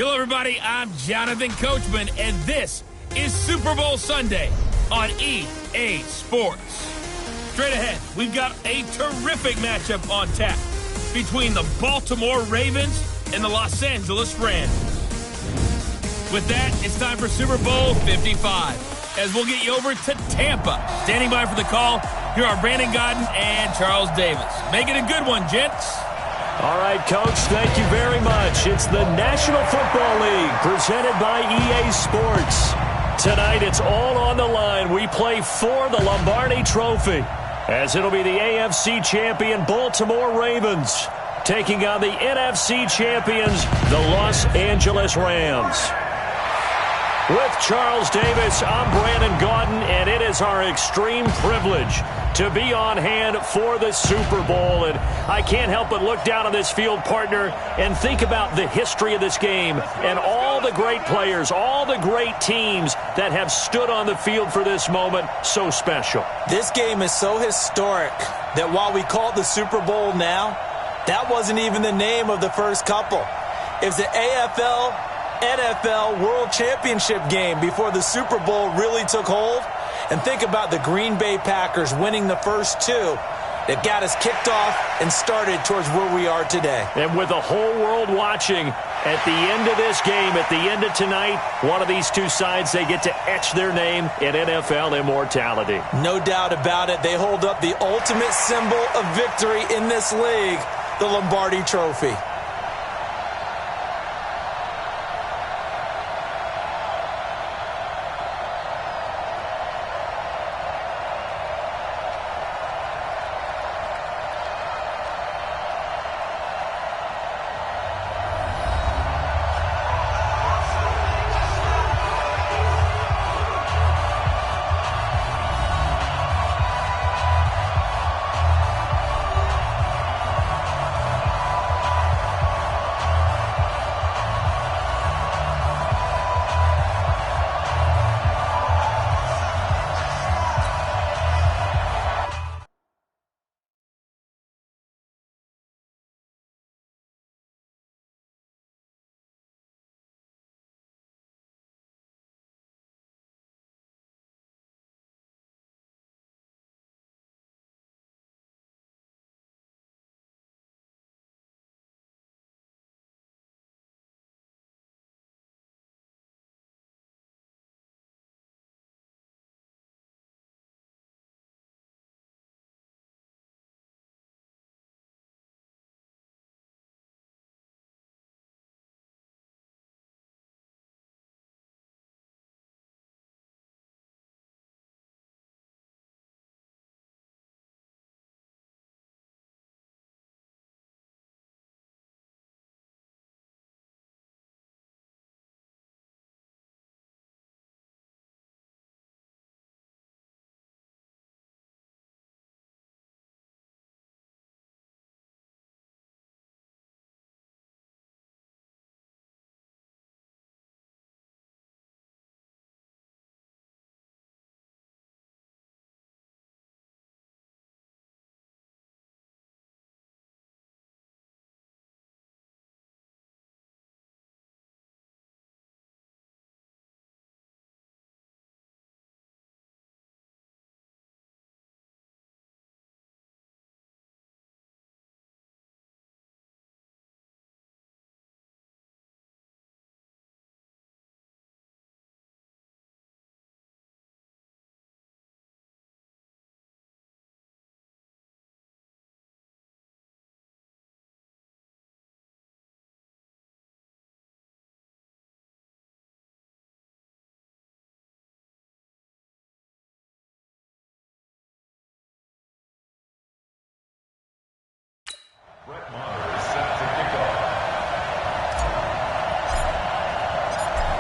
Hello, everybody. I'm Jonathan Coachman, and this is Super Bowl Sunday on EA Sports. Straight ahead, we've got a terrific matchup on tap between the Baltimore Ravens and the Los Angeles Rams. With that, it's time for Super Bowl 55, as we'll get you over to Tampa. Standing by for the call, here are Brandon Gaudin and Charles Davis. Make it a good one, gents. All right, Coach, thank you very much. It's the National Football League presented by EA Sports. Tonight, it's all on the line. We play for the Lombardi Trophy, as it'll be the AFC champion Baltimore Ravens taking on the NFC champions, the Los Angeles Rams. With Charles Davis, I'm Brandon Gaudin, and it is our extreme privilege to be on hand for the Super Bowl. And I can't help but look down on this field, partner, and think about the history of this game and all the great players, all the great teams that have stood on the field for this moment. So special. This game is so historic that while we call it the Super Bowl now, that wasn't even the name of the first couple. It was the AFL NFL World Championship game before the Super Bowl really took hold. And think about the Green Bay Packers winning the first two that got us kicked off and started towards where we are today. And with the whole world watching, at the end of this game, at the end of tonight, one of these two sides, they get to etch their name in NFL immortality. No doubt about it. They hold up the ultimate symbol of victory in this league, the Lombardi Trophy.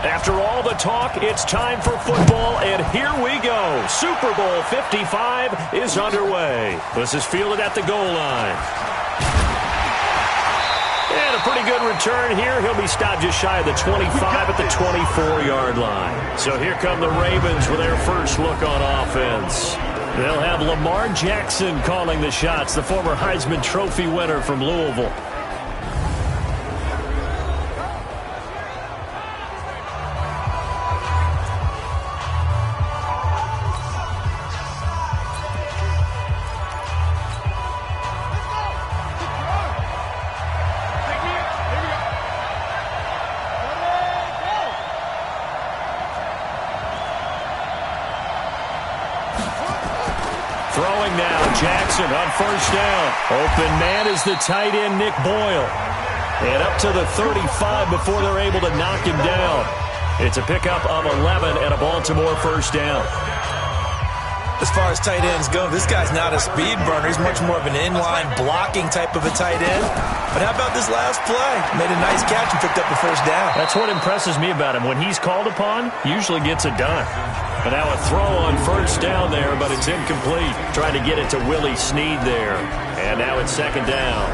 After all the talk, it's time for football, and here we go. Super Bowl 55 is underway. This is fielded at the goal line. And a pretty good return here. He'll be stopped just shy of the 25 at the 24-yard line. So here come the Ravens with their first look on offense. They'll have Lamar Jackson calling the shots, the former Heisman Trophy winner from Louisville. Throwing now, Jackson on first down. Open man is the tight end, Nick Boyle. And up to the 35 before they're able to knock him down. It's a pickup of 11 and a Baltimore first down. As far as tight ends go, this guy's not a speed burner. He's much more of an inline blocking type of a tight end. But how about this last play? Made a nice catch and picked up the first down. That's what impresses me about him. When he's called upon, usually gets it done. And now a throw on first down there, but it's incomplete. Trying to get it to Willie Snead there. And now it's second down.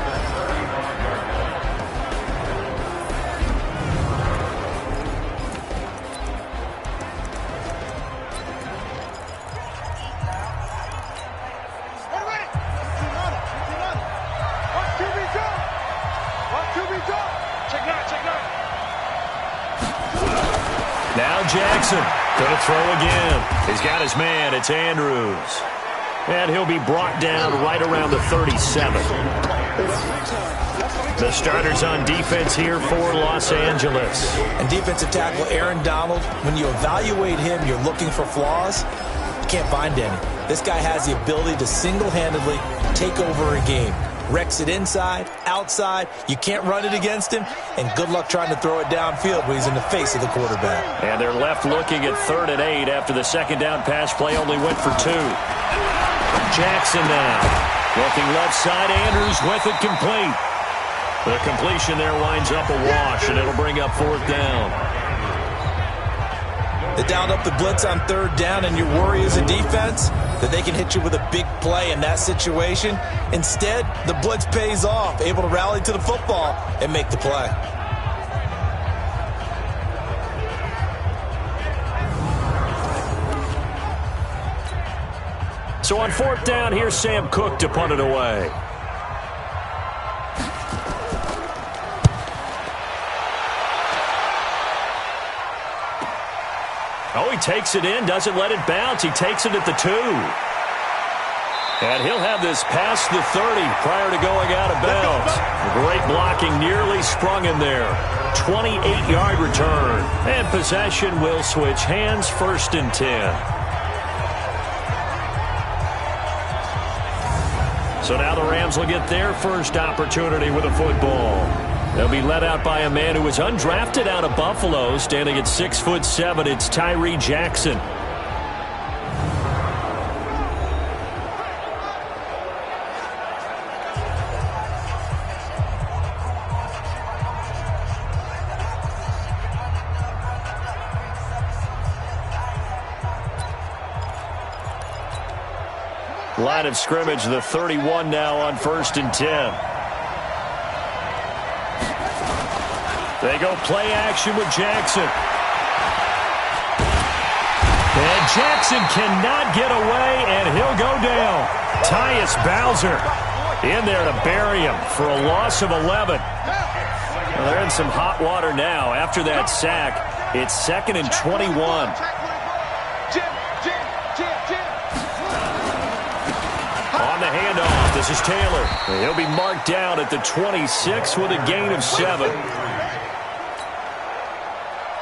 Now Jackson going to throw again. He's got his man. It's Andrews. And he'll be brought down right around the 37. The starters on defense here for Los Angeles. And defensive tackle Aaron Donald, when you evaluate him, you're looking for flaws. You can't find any. This guy has the ability to single-handedly take over a game. Wrecks it inside, outside. You can't run it against him. And good luck trying to throw it downfield when he's in the face of the quarterback. And they're left looking at 3rd and 8 after the second down pass play only went for 2. Jackson now. Looking left side. Andrews with it complete. The completion there winds up a wash, and it'll bring up 4th down. They dialed up the blitz on 3rd down, and your worry as a defense that they can hit you with a big play in that situation. Instead, the blitz pays off, able to rally to the football and make the play. So on 4th down, here's Sam Cook to punt it away. Oh, he takes it in, doesn't let it bounce. He takes it at the 2. And he'll have this past the 30 prior to going out of bounds. Great blocking, nearly sprung him there. 28-yard return. And possession will switch hands, 1st and 10. So now the Rams will get their first opportunity with a football. They'll be led out by a man who was undrafted out of Buffalo, standing at 6'7". It's Tyree Jackson. Line of scrimmage, the 31 now on 1st and 10. They go play action with Jackson. And Jackson cannot get away, and he'll go down. Tyus Bowser in there to bury him for a loss of 11. Well, they're in some hot water now. After that sack, it's 2nd and 21. On the handoff, this is Taylor. He'll be marked down at the 26 with a gain of 7.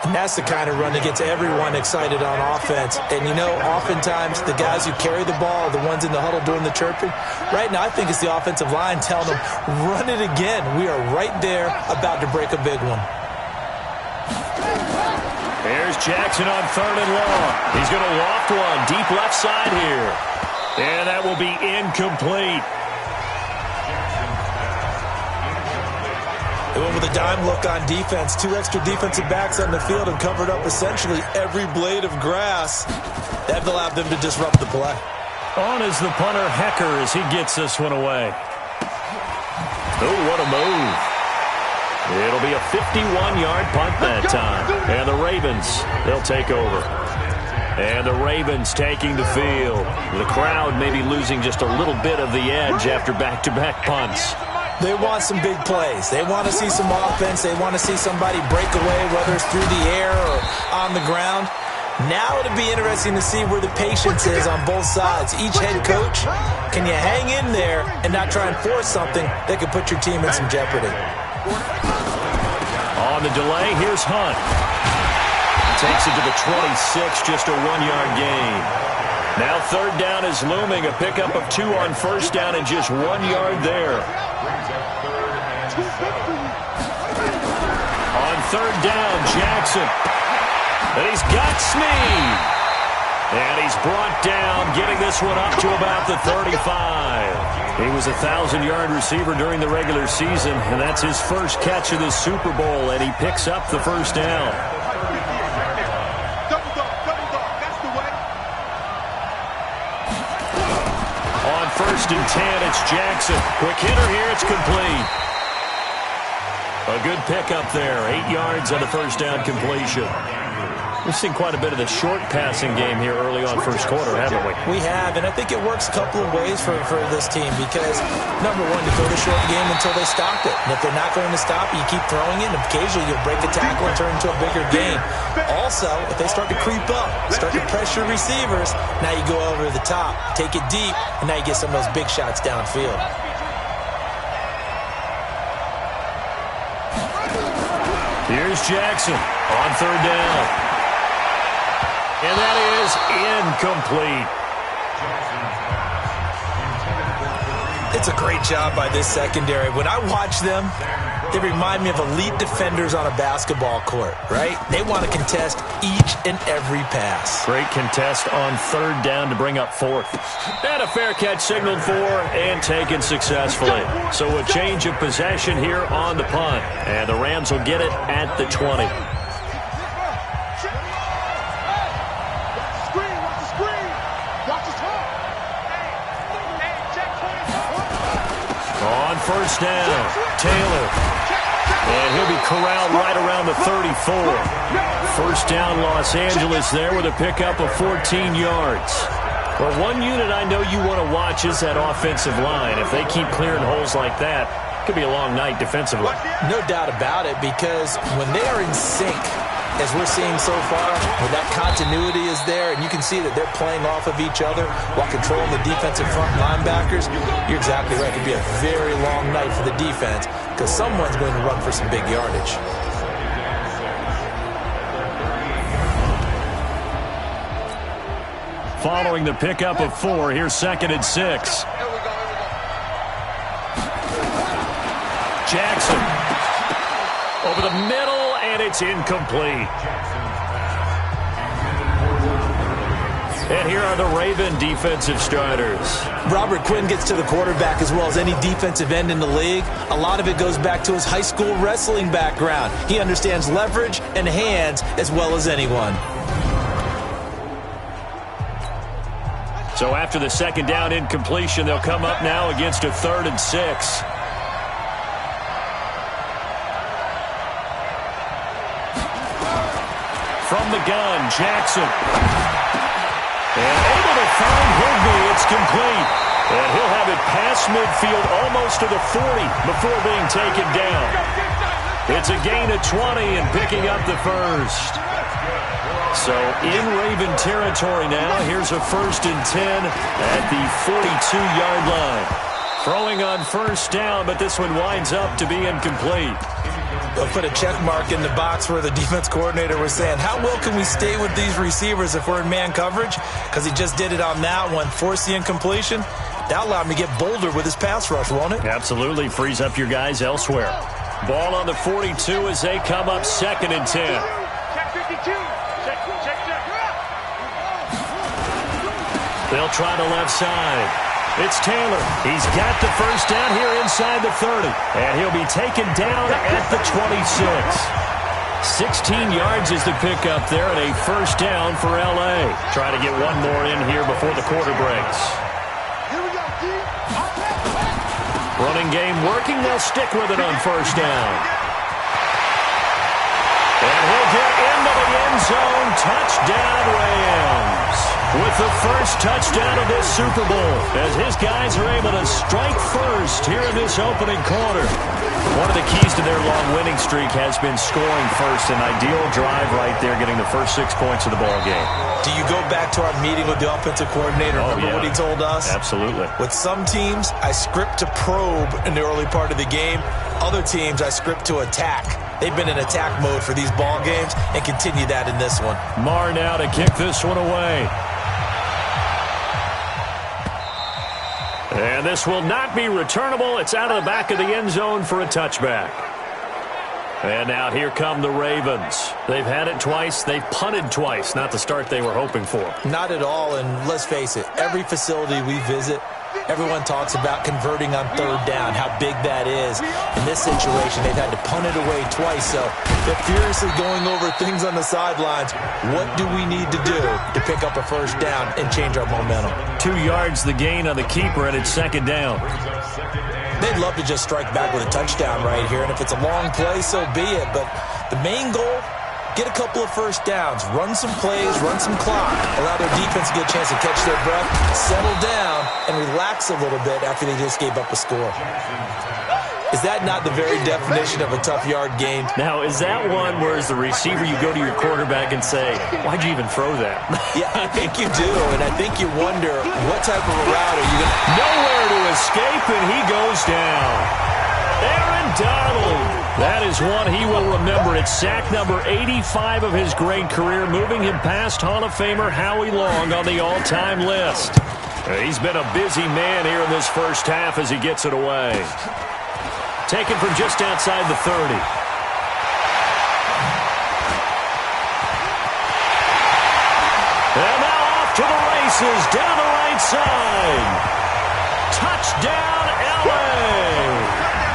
And that's the kind of run that gets everyone excited on offense. And, you know, oftentimes the guys who carry the ball are the ones in the huddle doing the chirping. Right now, I think it's the offensive line telling them, run it again. We are right there about to break a big one. There's Jackson on 3rd and long. He's going to loft one deep left side here. And that will be incomplete. They went with a dime look on defense. 2 extra defensive backs on the field and covered up essentially every blade of grass. That allowed them to disrupt the play. On is the punter, Hecker, as he gets this one away. Oh, what a move. It'll be a 51-yard punt that time. And the Ravens, they'll take over. And the Ravens taking the field. The crowd maybe losing just a little bit of the edge after back-to-back punts. They want some big plays. They want to see some offense. They want to see somebody break away, whether it's through the air or on the ground. Now it'll be interesting to see where the patience is on both sides. Each head coach, can you hang in there and not try and force something that could put your team in some jeopardy? On the delay, here's Hunt. Takes it to the 26, just a 1-yard gain. Now third down is looming. A pickup of 2 on first down and just 1 yard there. On third down, Jackson. And he's got Snead. And he's brought down, getting this one up to about the 35. He was a 1,000-yard receiver during the regular season, and that's his first catch of the Super Bowl, and he picks up the first down. On first and 10, it's Jackson. Quick hitter here, it's complete. A good pickup there, 8 yards on the first down completion. We've seen quite a bit of the short passing game here early on first quarter, haven't we? We have, and I think it works a couple of ways for this team because, number one, you throw the short game until they stop it. And if they're not going to stop it, you keep throwing it, and occasionally you'll break a tackle and turn it into a bigger game. Also, if they start to creep up, start to pressure receivers, now you go over the top, take it deep, and now you get some of those big shots downfield. Here's Jackson on third down. And that is incomplete. It's a great job by this secondary. When I watch them, they remind me of elite defenders on a basketball court, right? They want to contest each and every pass. Great contest on third down to bring up fourth. And a fair catch signaled for and taken successfully. So a change of possession here on the punt. And the Rams will get it at the 20. On first down, Taylor. And he'll be corralled right around the 34. First down, Los Angeles there with a pickup of 14 yards. Well, one unit I know you want to watch is that offensive line. If they keep clearing holes like that, it could be a long night defensively. No doubt about it, because when they are in sync, as we're seeing so far, when that continuity is there and you can see that they're playing off of each other while controlling the defensive front linebackers, you're exactly right. It could be a very long night for the defense because someone's going to run for some big yardage. Following the pickup of 4, here's second and 6. Jackson over the middle, and it's incomplete. And here are the Raven defensive starters. Robert Quinn gets to the quarterback as well as any defensive end in the league. A lot of it goes back to his high school wrestling background. He understands leverage and hands as well as anyone. So after the second down incompletion, they'll come up now against a 3rd and 6. From the gun, Jackson. And able to find Higbee. It's complete. And he'll have it past midfield almost to the 40 before being taken down. It's a gain of 20 and picking up the first. So in Raven territory now, here's a 1st and 10 at the 42-yard line. Throwing on first down, but this one winds up to be incomplete. They'll put a check mark in the box where the defense coordinator was saying, how well can we stay with these receivers if we're in man coverage? Because he just did it on that one, forced the incompletion. That allowed him to get bolder with his pass rush, won't it? Absolutely. Frees up your guys elsewhere. Ball on the 42 as they come up 2nd and 10. Check 52. Check. They'll try the left side. It's Taylor. He's got the first down here inside the 30. And he'll be taken down at the 26. 16 yards is the pickup there and a first down for L.A. Try to get one more in here before the quarter breaks. Running game working. They'll stick with it on first down. And he'll get into the end zone. Touchdown, Rams. With the first touchdown of this Super Bowl, as his guys are able to strike first here in this opening quarter. One of the keys to their long winning streak has been scoring first. An ideal drive right there, getting the first 6 points of the ball game. Do you go back to our meeting with the offensive coordinator? Remember what he told us? Absolutely. With some teams, I script to probe in the early part of the game. Other teams, I script to attack. They've been in attack mode for these ball games and continue that in this one. Marr now to kick this one away. And this will not be returnable. It's out of the back of the end zone for a touchback. And now here come the Ravens. They've had it twice. They've punted twice. Not the start they were hoping for. Not at all, and let's face it, every facility we visit, everyone talks about converting on third down, how big that is. In this situation, they've had to punt it away twice, so they're furiously going over things on the sidelines. What do we need to do to pick up a first down and change our momentum? 2 yards the gain on the keeper, and it's second down. They'd love to just strike back with a touchdown right here, and if it's a long play, so be it. But the main goal, get a couple of first downs, run some plays, run some clock, allow their defense to get a chance to catch their breath, settle down, and relax a little bit after they just gave up a score. Is that not the very definition of a tough yard gain? Now, is that one where as the receiver you go to your quarterback and say, why'd you even throw that? Yeah, I think you do, and I think you wonder what type of a route are you going to... Nowhere to escape, and he goes down. Aaron Donald. That is one he will remember. It's sack number 85 of his great career, moving him past Hall of Famer Howie Long on the all-time list. He's been a busy man here in this first half as he gets it away. Taken from just outside the 30. And now off to the races, down the right side. Touchdown, LA!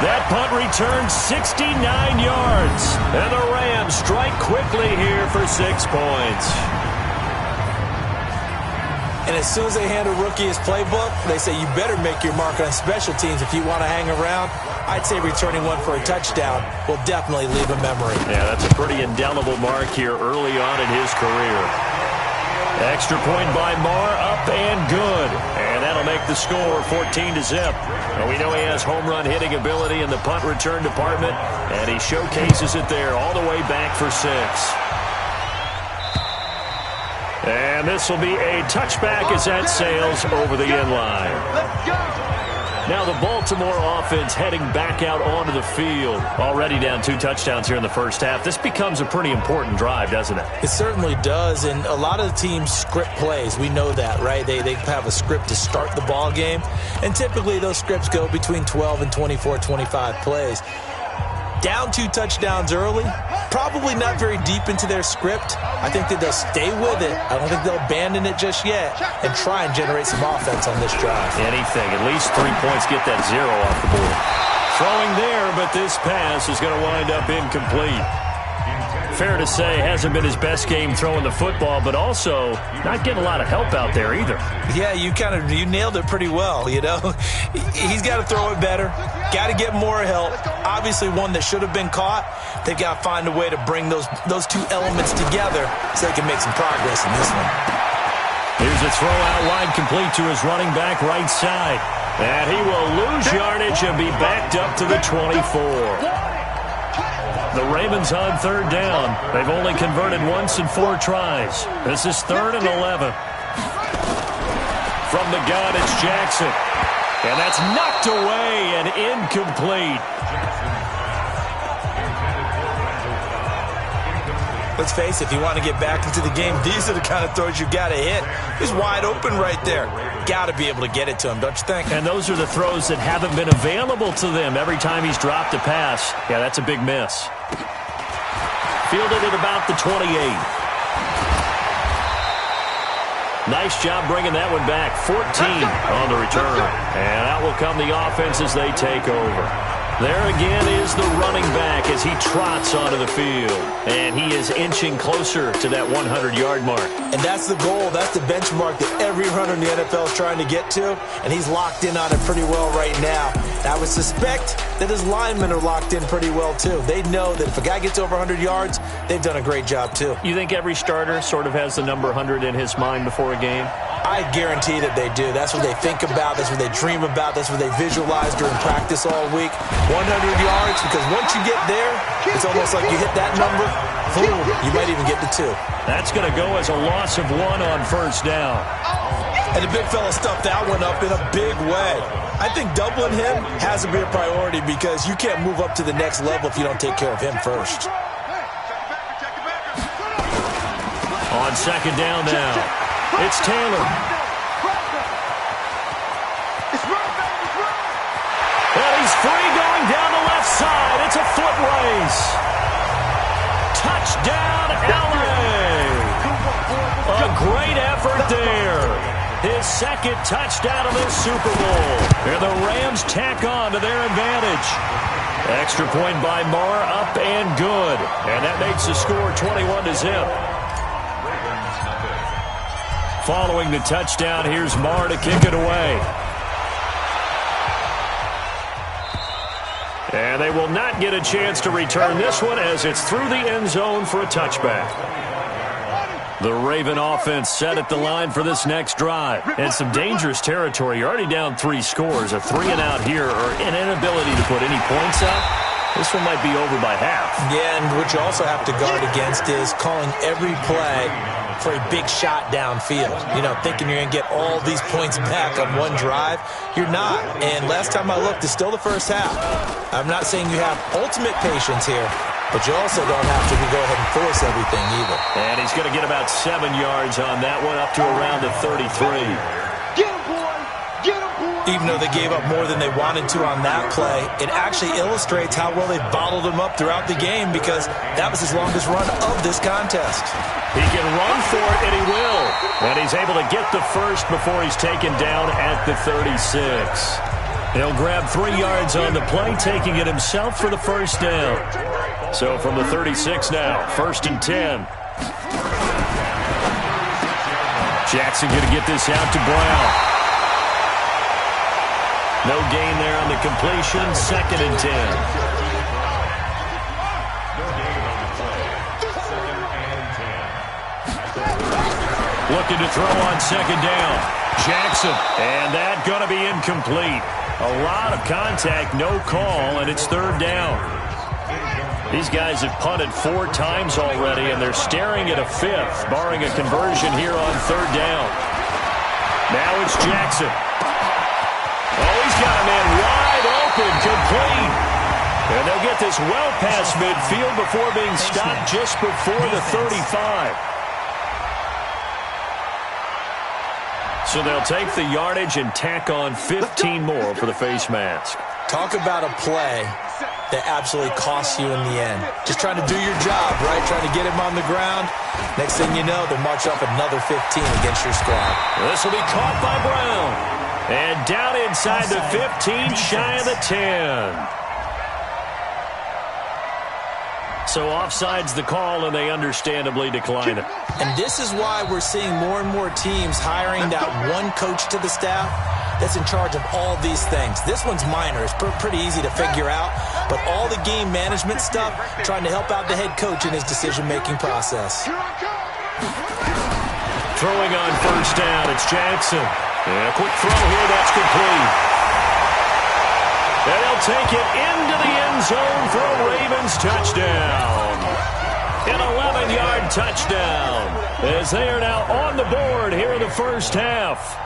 That punt returns 69 yards. And the Rams strike quickly here for 6 points. And as soon as they hand a rookie his playbook, they say you better make your mark on special teams if you want to hang around. I'd say returning one for a touchdown will definitely leave a memory. Yeah, that's a pretty indelible mark here early on in his career. Extra point by Marr, up and good. And that'll make the score 14-0. Well, we know he has home run hitting ability in the punt return department, and he showcases it there all the way back for 6. And this will be a touchback as that sails over the end line. Now the Baltimore offense heading back out onto the field. Already down 2 touchdowns here in the first half. This becomes a pretty important drive, doesn't it? It certainly does, and a lot of the teams script plays. We know that, right? They have a script to start the ball game, and typically those scripts go between 12 and 24, 25 plays. Down 2 touchdowns early, probably not very deep into their script. I think that they'll stay with it. I don't think they'll abandon it just yet and try and generate some offense on this drive. Anything. At least 3 points, get that 0 off the board. Throwing there, but this pass is going to wind up incomplete. Fair to say, hasn't been his best game throwing the football, but also not getting a lot of help out there either. Yeah, you nailed it pretty well, you know. He's got to throw it better, got to get more help. Obviously one that should have been caught. They've got to find a way to bring those 2 elements together so they can make some progress in this one. Here's a throw out wide complete to his running back right side. And he will lose yardage and be backed up to the 24. The Ravens on third down. They've only converted once in 4 tries. This is 3rd and 11. From the gun, it's Jackson. And that's knocked away and incomplete. Let's face it, if you want to get back into the game, these are the kind of throws you got to hit. He's wide open right there. Got to be able to get it to him, don't you think? And those are the throws that haven't been available to them every time he's dropped a pass. Yeah, that's a big miss. Fielded at about the 28. Nice job bringing that one back. 14 on the return. And out will come the offense as they take over. There again is the running back as he trots onto the field. And he is inching closer to that 100-yard mark. And that's the goal. That's the benchmark that every runner in the NFL is trying to get to. And he's locked in on it pretty well right now. I would suspect that his linemen are locked in pretty well, too. They know that if a guy gets over 100 yards, they've done a great job, too. You think every starter sort of has the number 100 in his mind before a game? I guarantee that they do. That's what they think about. That's what they dream about. That's what they visualize during practice all week. 100 yards, because once you get there, it's almost like you hit that number, boom, you might even get to 2. That's going to go as a loss of 1 on first down. And the big fella stuffed that one up in a big way. I think doubling him has to be a priority because you can't move up to the next level if you don't take care of him first. On second down now, it's Taylor. it's a foot race. Touchdown, LA. A great effort there. His second touchdown of this Super Bowl. And the Rams tack on to their advantage. Extra point by Marr, up and good. And that makes the score 21-0. Following the touchdown, here's Marr to kick it away. And they will not get a chance to return this one as it's through the end zone for a touchback. The Raven offense set at the line for this next drive. And some dangerous territory. You're already down 3 scores. A 3-and-out here or an inability to put any points up. This one might be over by half. Yeah, and what you also have to guard against is calling every play for a big shot downfield. You know, thinking you're going to get all these points back on one drive. You're not. And last time I looked, it's still the first half. I'm not saying you have ultimate patience here, but you also don't have to go ahead and force everything either. And he's going to get about 7 yards on that one, up to around the 33. Get him, boy! Get him, boy! Even though they gave up more than they wanted to on that play, it actually illustrates how well they bottled him up throughout the game because that was his longest run of this contest. He can run for it, and he will. And he's able to get the first before he's taken down at the 36. He'll grab 3 yards on the play, taking it himself for the first down. So from the 36 now, 1st and 10. Jackson going to get this out to Brown. No gain there on the completion, 2nd and 10. Looking to throw on 2nd down. Jackson, and that going to be incomplete. A lot of contact, no call, and it's 3rd down. These guys have punted 4 times already, and they're staring at a 5th, barring a conversion here on 3rd down. Now it's Jackson. Oh, he's got a man wide open, complete. And they'll get this well past midfield before being stopped just before the 35. So they'll take the yardage and tack on 15 more for the face mask. Talk about a play that absolutely costs you in the end. Just trying to do your job, right? Trying to get him on the ground. Next thing you know, they'll march up another 15 against your squad. This will be caught by Brown. And down inside the 15, shy of the 10. So offside's the call, and they understandably decline it. And this is why we're seeing more and more teams hiring that one coach to the staff that's in charge of all these things. This one's minor. It's pretty easy to figure out. But all the game management stuff, trying to help out the head coach in his decision-making process. Throwing on 1st down, it's Jackson. And a quick throw here, that's complete. And they'll take it into the end zone for a Ravens touchdown. An 11-yard touchdown as they are now on the board here in the first half.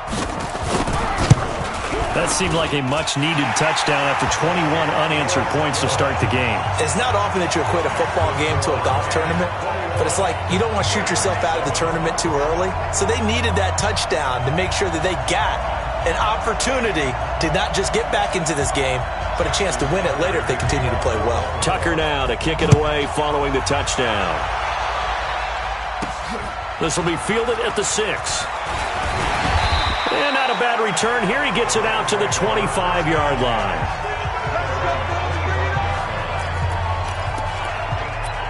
That seemed like a much-needed touchdown after 21 unanswered points to start the game. It's not often that you equate a football game to a golf tournament, but it's like you don't want to shoot yourself out of the tournament too early. So they needed that touchdown to make sure that they got an opportunity to not just get back into this game, but a chance to win it later if they continue to play well. Tucker now to kick it away following the touchdown. This will be fielded at the 6. And not a bad return here. He gets it out to the 25-yard line.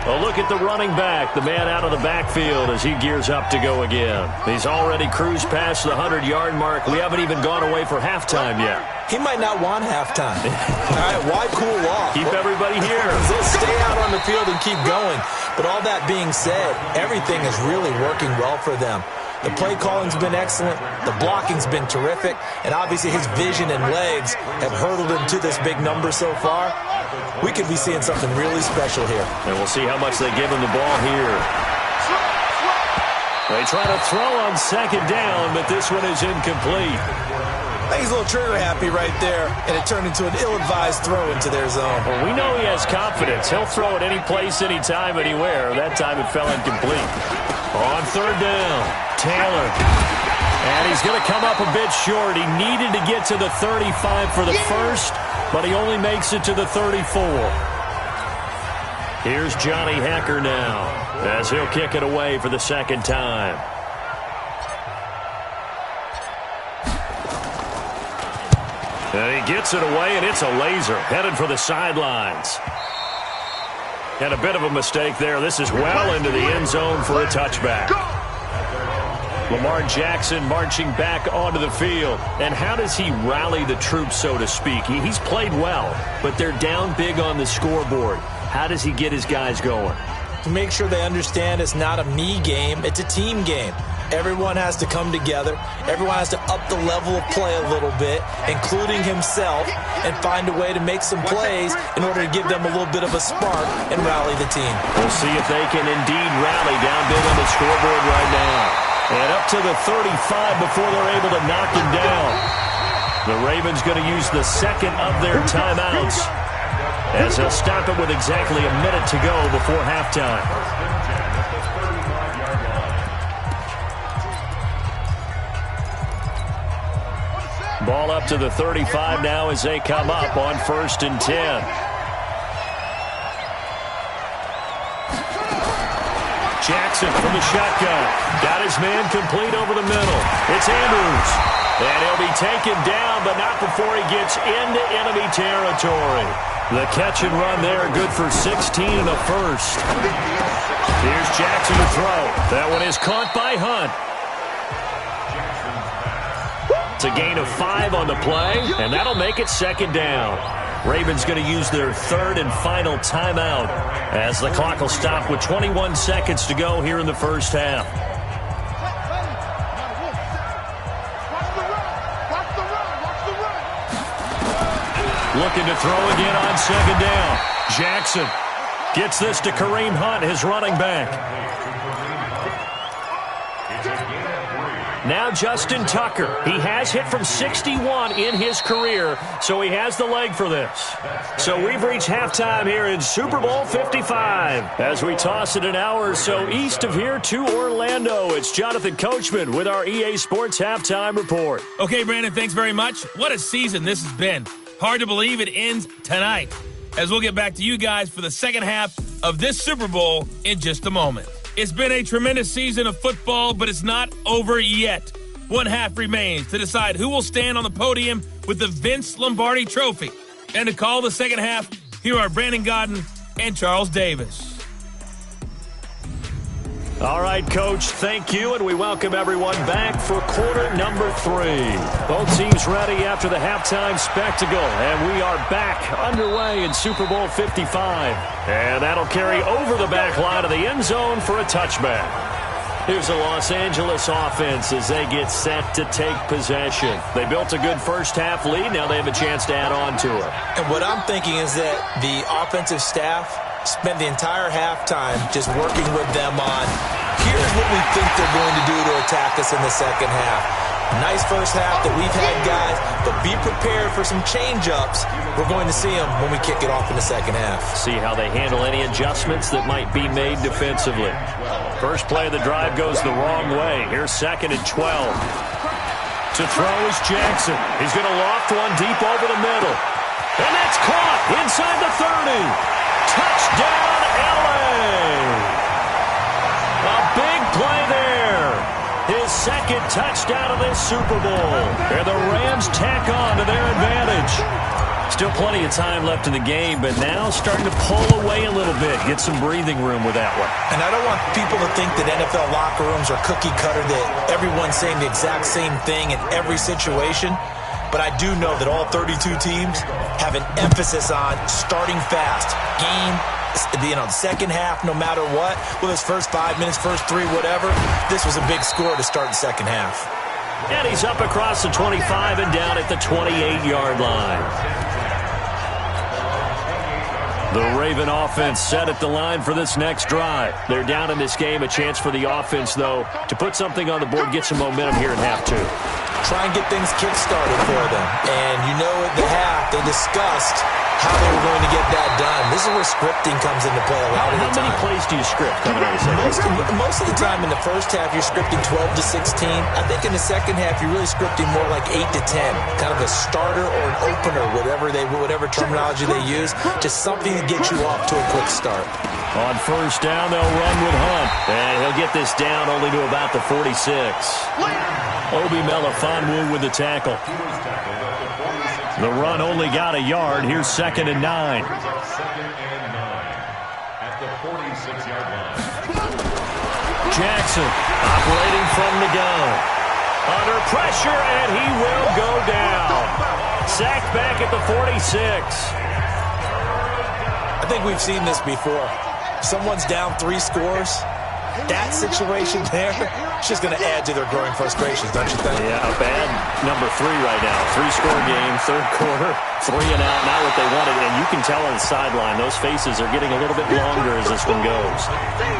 A look at the running back, the man out of the backfield as he gears up to go again. He's already cruised past the 100-yard mark. We haven't even gone away for halftime yet. He might not want halftime. All right, why cool off? Keep everybody here. Stay out on the field and keep going. But all that being said, everything is really working well for them. The play calling's been excellent. The blocking's been terrific. And obviously his vision and legs have hurdled him to this big number so far. We could be seeing something really special here. And we'll see how much they give him the ball here. They try to throw on 2nd down, but this one is incomplete. I think he's a little trigger happy right there, and it turned into an ill-advised throw into their zone. Well, we know he has confidence. He'll throw it any place, anytime, anywhere. That time it fell incomplete. On 3rd down, Taylor. And he's going to come up a bit short. He needed to get to the 35 for the first, but he only makes it to the 34. Here's Johnny Hekker now as he'll kick it away for the second time. And he gets it away, and it's a laser headed for the sidelines. And a bit of a mistake there. This is well into the end zone for a touchback. Lamar Jackson marching back onto the field. And how does he rally the troops, so to speak? He's played well, but they're down big on the scoreboard. How does he get his guys going? To make sure they understand it's not a me game, it's a team game. Everyone has to come together. Everyone has to up the level of play a little bit, including himself, and find a way to make some plays in order to give them a little bit of a spark and rally the team. We'll see if they can indeed rally down big on the scoreboard right now. And up to the 35 before they're able to knock him down. The Ravens going to use the second of their timeouts as they'll stop it with exactly a minute to go before halftime. Ball up to the 35 now as they come up on 1st and 10. Jackson from the shotgun. Got his man complete over the middle. It's Andrews. And he'll be taken down, but not before he gets into enemy territory. The catch and run there, good for 16 and a first. Here's Jackson to throw. That one is caught by Hunt. It's a gain of 5 on the play, and that'll make it second down. Ravens going to use their third and final timeout as the clock will stop with 21 seconds to go here in the first half. Looking to throw again on second down. Jackson gets this to Kareem Hunt, his running back. Now Justin Tucker. He has hit from 61 in his career, so he has the leg for this. So we've reached halftime here in Super Bowl 55. As we toss it an hour or so east of here to Orlando, it's Jonathan Coachman with our EA Sports Halftime Report. Okay, Brandon, thanks very much. What a season this has been. Hard to believe it ends tonight, as we'll get back to you guys for the second half of this Super Bowl in just a moment. It's been a tremendous season of football, but it's not over yet. One half remains to decide who will stand on the podium with the Vince Lombardi Trophy. And to call the second half, here are Brandon Gaudin and Charles Davis. All right, Coach, thank you, and we welcome everyone back for quarter number 3. Both teams ready after the halftime spectacle, and we are back underway in Super Bowl 55. And that'll carry over the back line of the end zone for a touchback. Here's the Los Angeles offense as they get set to take possession. They built a good first half lead. Now they have a chance to add on to it. And what I'm thinking is that the offensive staff spent the entire halftime just working with them on, here's what we think they're going to do to attack us in the second half. Nice first half that we've had, guys, but be prepared for some change-ups. We're going to see them when we kick it off in the second half. See how they handle any adjustments that might be made defensively. First play of the drive goes the wrong way. Here's 2nd and 12. To throw is Jackson. He's going to loft one deep over the middle. And that's caught inside the 30. Touchdown, L.A. A big play there. His second touchdown of this Super Bowl. And the Rams tack on to their advantage. Still plenty of time left in the game, but now starting to pull away a little bit. Get some breathing room with that one. And I don't want people to think that NFL locker rooms are cookie cutter, that everyone's saying the exact same thing in every situation. But I do know that all 32 teams have an emphasis on starting fast. Game, the second half, no matter what, whether it's first 5 minutes, first 3, whatever, this was a big score to start the second half. And he's up across the 25 and down at the 28-yard line. The Raven offense set at the line for this next drive. They're down in this game. A chance for the offense, though, to put something on the board, get some momentum here in half 2. try and get things kick-started for them. And you know at the half, they discussed how they were going to get that done. This is where scripting comes into play a lot of the time. How many plays do you script coming out of the second half? Most of the time in the first half, you're scripting 12 to 16. I think in the second half, you're really scripting more like 8 to 10. Kind of a starter or an opener, whatever terminology they use. Just something to get you off to a quick start. On first down, they'll run with Hunt. And he'll get this down only to about the 46. Obi Melifonwu with the tackle. The run only got a yard. Here's 2nd and 9. At the 46-yard line. Jackson operating from the gun. Under pressure, and he will go down. Sacked back at the 46. I think we've seen this before. Someone's down 3 scores. That situation there, it's just going to add to their growing frustrations, don't you think? Yeah, a bad number 3 right now. 3-score game, third quarter, 3 and out, not what they wanted. And you can tell on the sideline, those faces are getting a little bit longer as this one goes.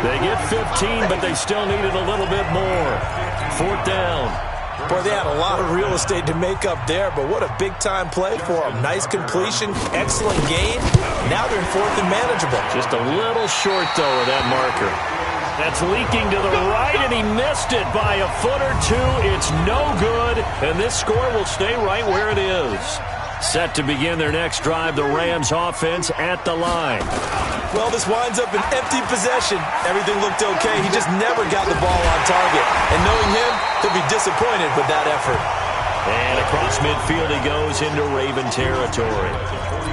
They get 15, but they still needed a little bit more. 4th down. Boy, they had a lot of real estate to make up there, but what a big-time play for them. Nice completion, excellent gain. Now they're in 4th and manageable. Just a little short, though, of that marker. That's leaking to the right, and he missed it by a foot or 2. It's no good, and this score will stay right where it is. Set to begin their next drive, the Rams offense at the line. Well, this winds up an empty possession. Everything looked okay. He just never got the ball on target. And knowing him, he'll be disappointed with that effort. And across midfield he goes into Raven territory.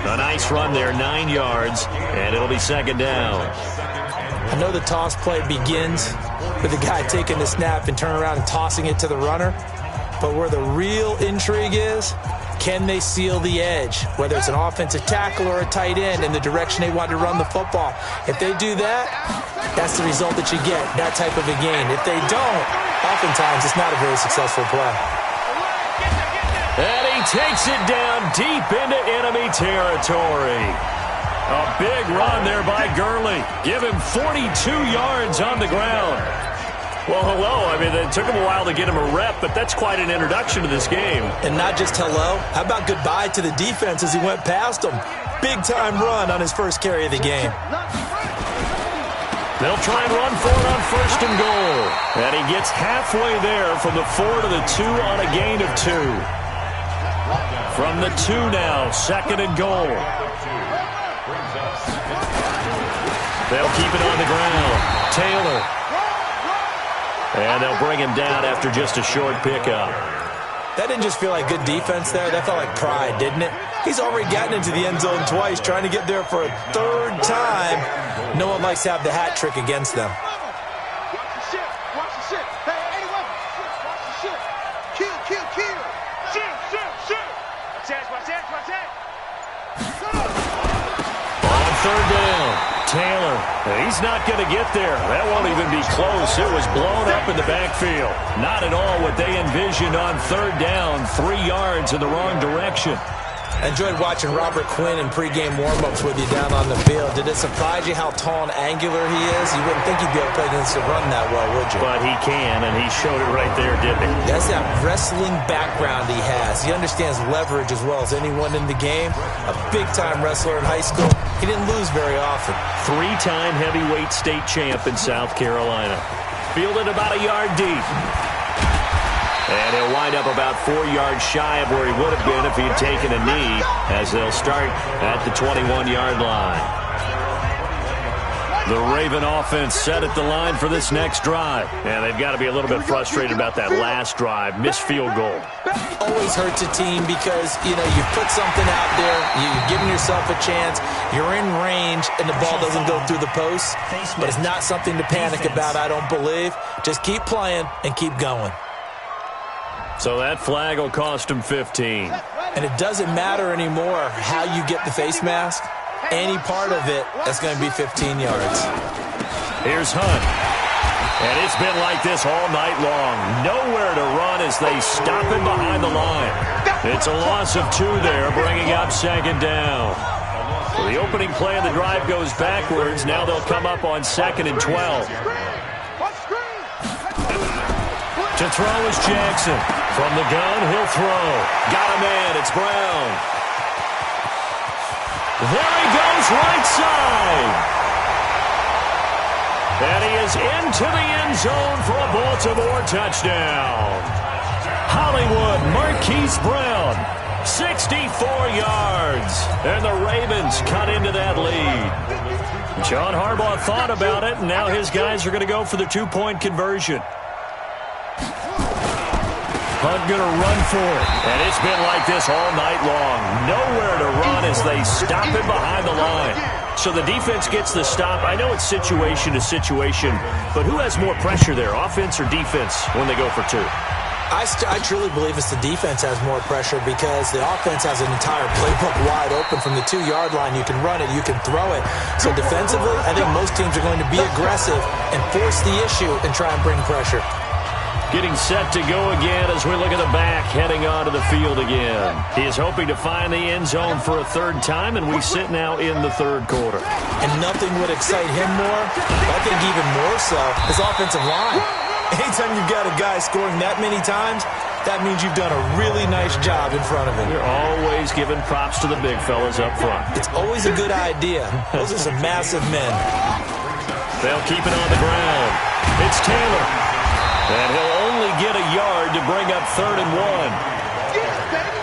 A nice run there, 9 yards, and it'll be 2nd down. I know the toss play begins with the guy taking the snap and turning around and tossing it to the runner. But where the real intrigue is, can they seal the edge? Whether it's an offensive tackle or a tight end in the direction they want to run the football. If they do that, that's the result that you get, that type of a gain. If they don't, oftentimes it's not a very successful play. And he takes it down deep into enemy territory. A big run there by Gurley. Give him 42 yards on the ground. Well, hello. I mean, it took him a while to get him a rep, but that's quite an introduction to this game. And not just hello. How about goodbye to the defense as he went past him? Big-time run on his first carry of the game. They'll try and run for it on 1st and goal. And he gets halfway there from the 4 to the 2 on a gain of 2. From the 2 now, 2nd and goal. They'll keep it on the ground. Taylor. And they'll bring him down after just a short pickup. That didn't just feel like good defense there. That felt like pride, didn't it? He's already gotten into the end zone twice, trying to get there for a 3rd time. No one likes to have the hat trick against them. Watch the shit. Watch the shit. Hey, anyone. Watch the shit. Kill, kill, kill. Shit, shit, shit. Watch that, watch that. On 3rd down, Taylor. He's not going to get there. That won't even be close. It was blown up in the backfield. Not at all what they envisioned on 3rd down. 3 yards in the wrong direction. I enjoyed watching Robert Quinn in pregame warm-ups with you down on the field. Did it surprise you how tall and angular he is? You wouldn't think he'd be able to play against the run that well, would you? But he can, and he showed it right there, didn't he? That's that wrestling background he has. He understands leverage as well as anyone in the game. A big-time wrestler in high school. He didn't lose very often. 3-time heavyweight state champ in South Carolina. Fielded about a yard deep. And he'll wind up about 4 yards shy of where he would have been if he'd taken a knee, as they'll start at the 21-yard line. The Raven offense set at the line for this next drive. And they've got to be a little bit frustrated about that last drive. Missed field goal. Always hurts a team because, you know, you put something out there, you're giving yourself a chance, you're in range, and the ball doesn't go through the post. But it's not something to panic about, I don't believe. Just keep playing and keep going. So that flag will cost him 15. And it doesn't matter anymore how you get the face mask. Any part of it, that's going to be 15 yards. Here's Hunt. And it's been like this all night long. Nowhere to run as they stop him behind the line. It's a loss of 2 there, bringing up 2nd down. So the opening play of the drive goes backwards. Now they'll come up on 2nd and 12. To throw is Jackson. From the gun, he'll throw. Got a man. It's Brown. There he goes, right side. And he is into the end zone for a Baltimore touchdown. Hollywood Marquise Brown, 64 yards. And the Ravens cut into that lead. John Harbaugh thought about it, and now his guys are going to go for the two-point conversion. Hunt going to run for it. And it's been like this all night long. Nowhere to run as they stop him behind the line. So the defense gets the stop. I know it's situation to situation, but who has more pressure there, offense or defense, when they go for two? I truly believe it's the defense has more pressure because the offense has an entire playbook wide open from the 2-yard line. You can run it, you can throw it. So defensively, I think most teams are going to be aggressive and force the issue and try and bring pressure. Getting set to go again as we look at the back, heading onto the field again. He is hoping to find the end zone for a third time, and we sit now in the third quarter. And nothing would excite him more, I think even more so, his offensive line. Anytime you've got a guy scoring that many times, that means you've done a really nice job in front of him. You're always giving props to the big fellas up front. It's always a good idea. Those are some massive men. They'll keep it on the ground. It's Taylor. And he'll only get a yard to bring up 3rd and 1.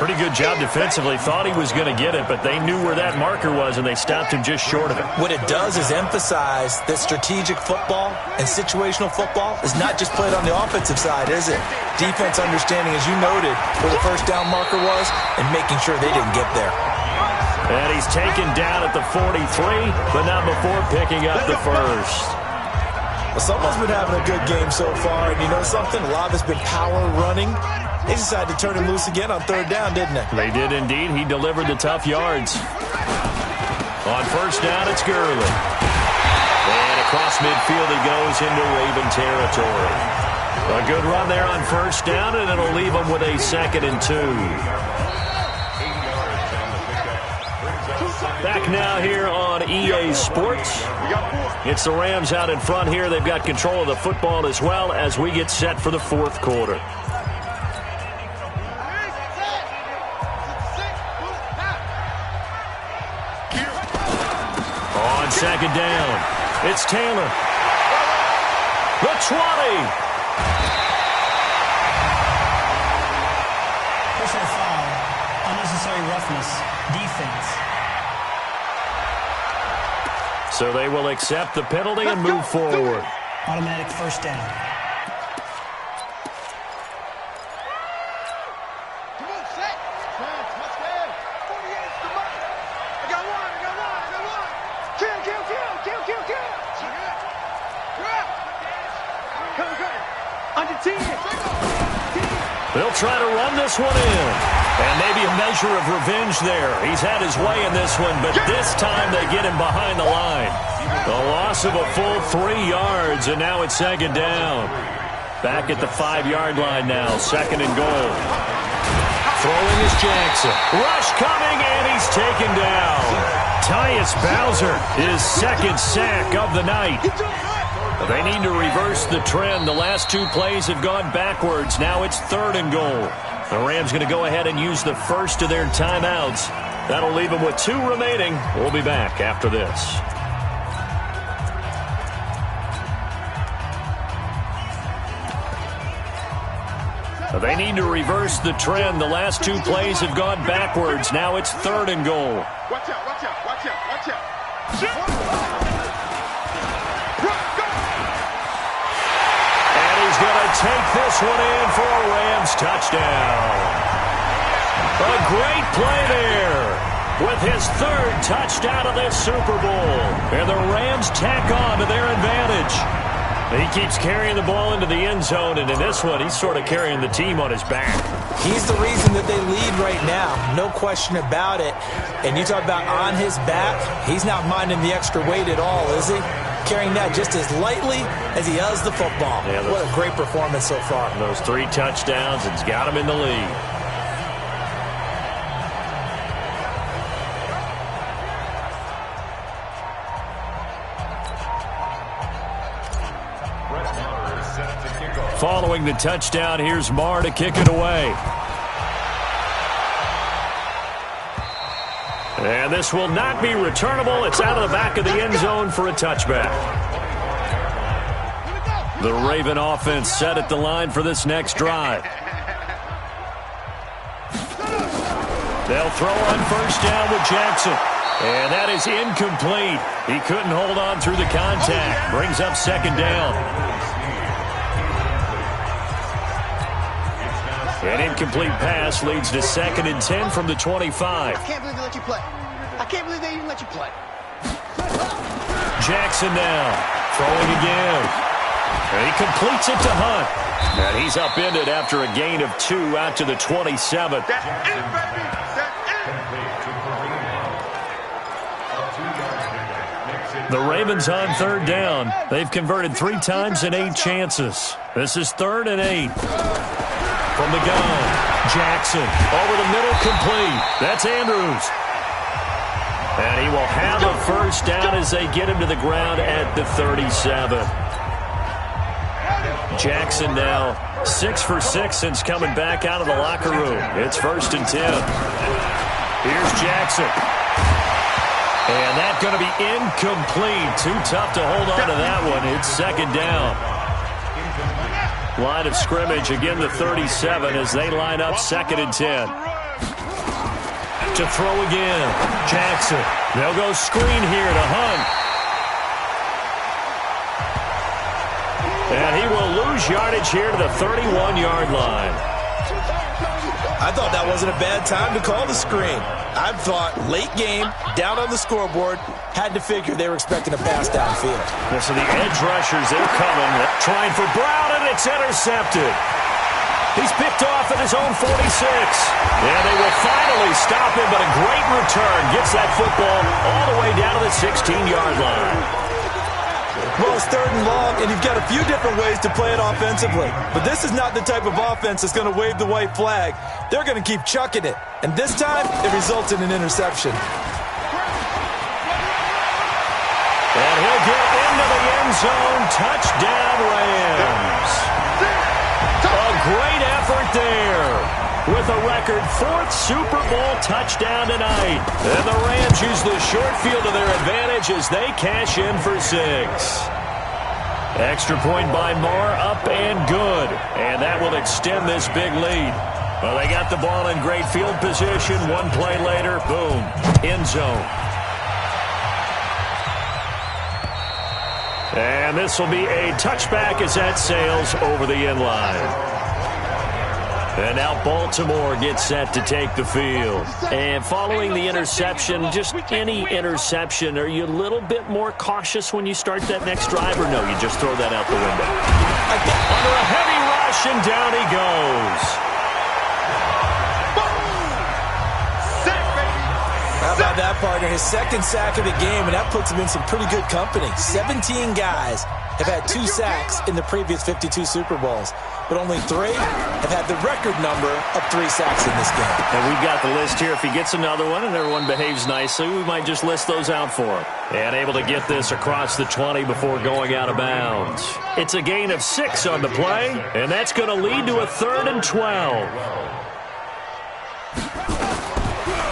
Pretty good job defensively. Thought he was going to get it, but they knew where that marker was, and they stopped him just short of it. What it does is emphasize that strategic football and situational football is not just played on the offensive side, is it? Defense understanding, as you noted, where the first down marker was and making sure they didn't get there. And he's taken down at the 43, but not before picking up the first. Well, someone's been having a good game so far, and you know something? A lot of it's been power running. They decided to turn him loose again on 3rd down, didn't they? They did indeed. He delivered the tough yards. On 1st down, it's Gurley. And across midfield he goes into Raven territory. A good run there on 1st down, and it'll leave him with a 2nd and 2. Back now here on EA Sports. It's the Rams out in front here. They've got control of the football as well as we get set for the 4th quarter. On 2nd down, it's Taylor. The 20. Personal foul, unnecessary roughness, defense. So they will accept the penalty and move forward. Automatic 1st down. They'll try to run this one in. And maybe a measure of revenge there. He's had his way in this one, but this time they get him behind the line. A loss of a full 3 yards, and now it's 2nd down. Back at the 5-yard line now, 2nd and goal. Throwing is Jackson. Rush coming, and he's taken down. Tyus Bowser, his 2nd sack of the night. They need to reverse the trend. The last 2 plays have gone backwards. Now it's 3rd and goal. The Rams going to go ahead and use the first of their timeouts. That'll leave them with 2 remaining. We'll be back after this. They need to reverse the trend. The last 2 plays have gone backwards. Now it's 3rd and goal. Watch out, watch out, watch out, watch out. And he's going to take this one in for a Rams touchdown. A great play there with his 3rd touchdown of this Super Bowl. And the Rams tack on to their advantage. He keeps carrying the ball into the end zone, and in this one, he's sort of carrying the team on his back. He's the reason that they lead right now, no question about it. And you talk about on his back, he's not minding the extra weight at all, is he? Carrying that just as lightly as he does the football. Yeah, what a great performance so far. Those 3 touchdowns, it's got him in the lead. Following the touchdown, here's Marr to kick it away. And this will not be returnable. It's out of the back of the end zone for a touchback. The Raven offense set at the line for this next drive. They'll throw on first down with Jackson. And that is incomplete. He couldn't hold on through the contact. Brings up second down. An incomplete pass leads to 2nd and 10 from the 25. I can't believe they let you play. I can't believe they even let you play. Jackson now, throwing again. And he completes it to Hunt. And he's upended after a gain of 2 out to the 27. That's it, baby. The Ravens on third down. They've converted 3 times in 8 chances. This is 3rd and 8. From the gun, Jackson over the middle, complete. That's Andrews. And he will have a first down as they get him to the ground at the 37. Jackson now 6 for 6 since coming back out of the locker room. It's 1st and 10. Here's Jackson. And that's going to be incomplete. Too tough to hold on to that one. It's 2nd down. Line of scrimmage, again the 37 as they line up 2nd and 10. To throw again, Jackson. They'll go screen here to Hunt. And he will lose yardage here to the 31-yard line. I thought that wasn't a bad time to call the screen. I thought late game, down on the scoreboard, had to figure they were expecting a pass downfield. So the edge rushers, they're coming, trying for Brown, and it's intercepted. He's picked off at his own 46. Yeah, they will finally stop him, but a great return gets that football all the way down to the 16-yard line. Well, it's 3rd and long, and you've got a few different ways to play it offensively. But this is not the type of offense that's going to wave the white flag. They're going to keep chucking it. And this time, it results in an interception. And he'll get into the end zone. Touchdown, Rams. A great effort there. With a record 4th Super Bowl touchdown tonight. And the Rams use the short field to their advantage as they cash in for 6. Extra point by Marr, up and good. And that will extend this big lead. Well, they got the ball in great field position. One play later, boom, end zone. And this will be a touchback as that sails over the end line. And now Baltimore gets set to take the field. And following the interception, just any interception, are you a little bit more cautious when you start that next drive, or no, you just throw that out the window? Under a heavy rush, and down he goes. How about that, partner? His 2nd sack of the game, and that puts him in some pretty good company. 17 guys have had 2 sacks in the previous 52 Super Bowls. But only 3 have had the record number of 3 sacks in this game. And we've got the list here. If he gets another one and everyone behaves nicely, we might just list those out for him. And able to get this across the 20 before going out of bounds. It's a gain of 6 on the play, and that's going to lead to a 3rd and 12.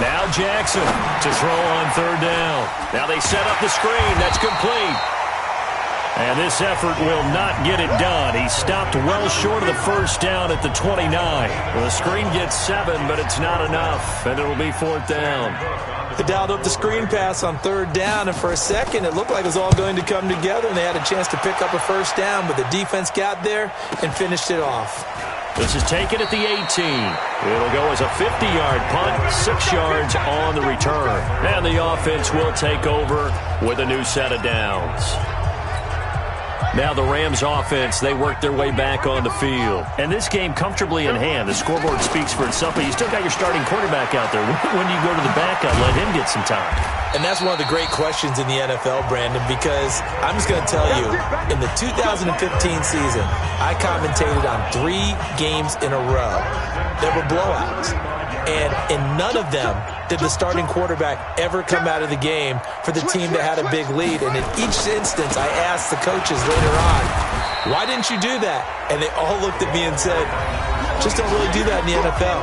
Now Jackson to throw on 3rd down. Now they set up the screen. That's complete. And this effort will not get it done. He stopped well short of the first down at the 29. Well, the screen gets 7, but it's not enough, and it'll be 4th down. They dialed up the screen pass on 3rd down, and for a second it looked like it was all going to come together, and they had a chance to pick up a first down, but the defense got there and finished it off. This is taken at the 18. It'll go as a 50-yard punt, 6 yards on the return. And the offense will take over with a new set of downs. Now the Rams offense, they work their way back on the field. And this game comfortably in hand. The scoreboard speaks for itself, but you still got your starting quarterback out there. When do you go to the backup, let him get some time? And that's one of the great questions in the NFL, Brandon, because I'm just going to tell you, in the 2015 season, I commentated on 3 games in a row. There were blowouts. And in none of them did the starting quarterback ever come out of the game for the team that had a big lead. And in each instance, I asked the coaches later on, Why didn't you do that? And they all looked at me and said, just don't really do that in the NFL.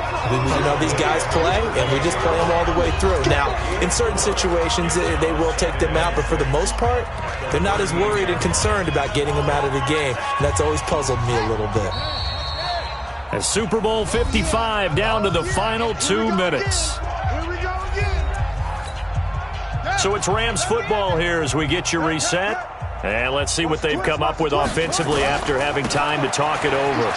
These guys play, and we just play them all the way through. Now, in certain situations, they will take them out, but for the most part, they're not as worried and concerned about getting them out of the game. And that's always puzzled me a little bit. As Super Bowl 55 down to the final 2 minutes. So it's Rams football here as we get you reset. And let's see what they've come up with offensively after having time to talk it over.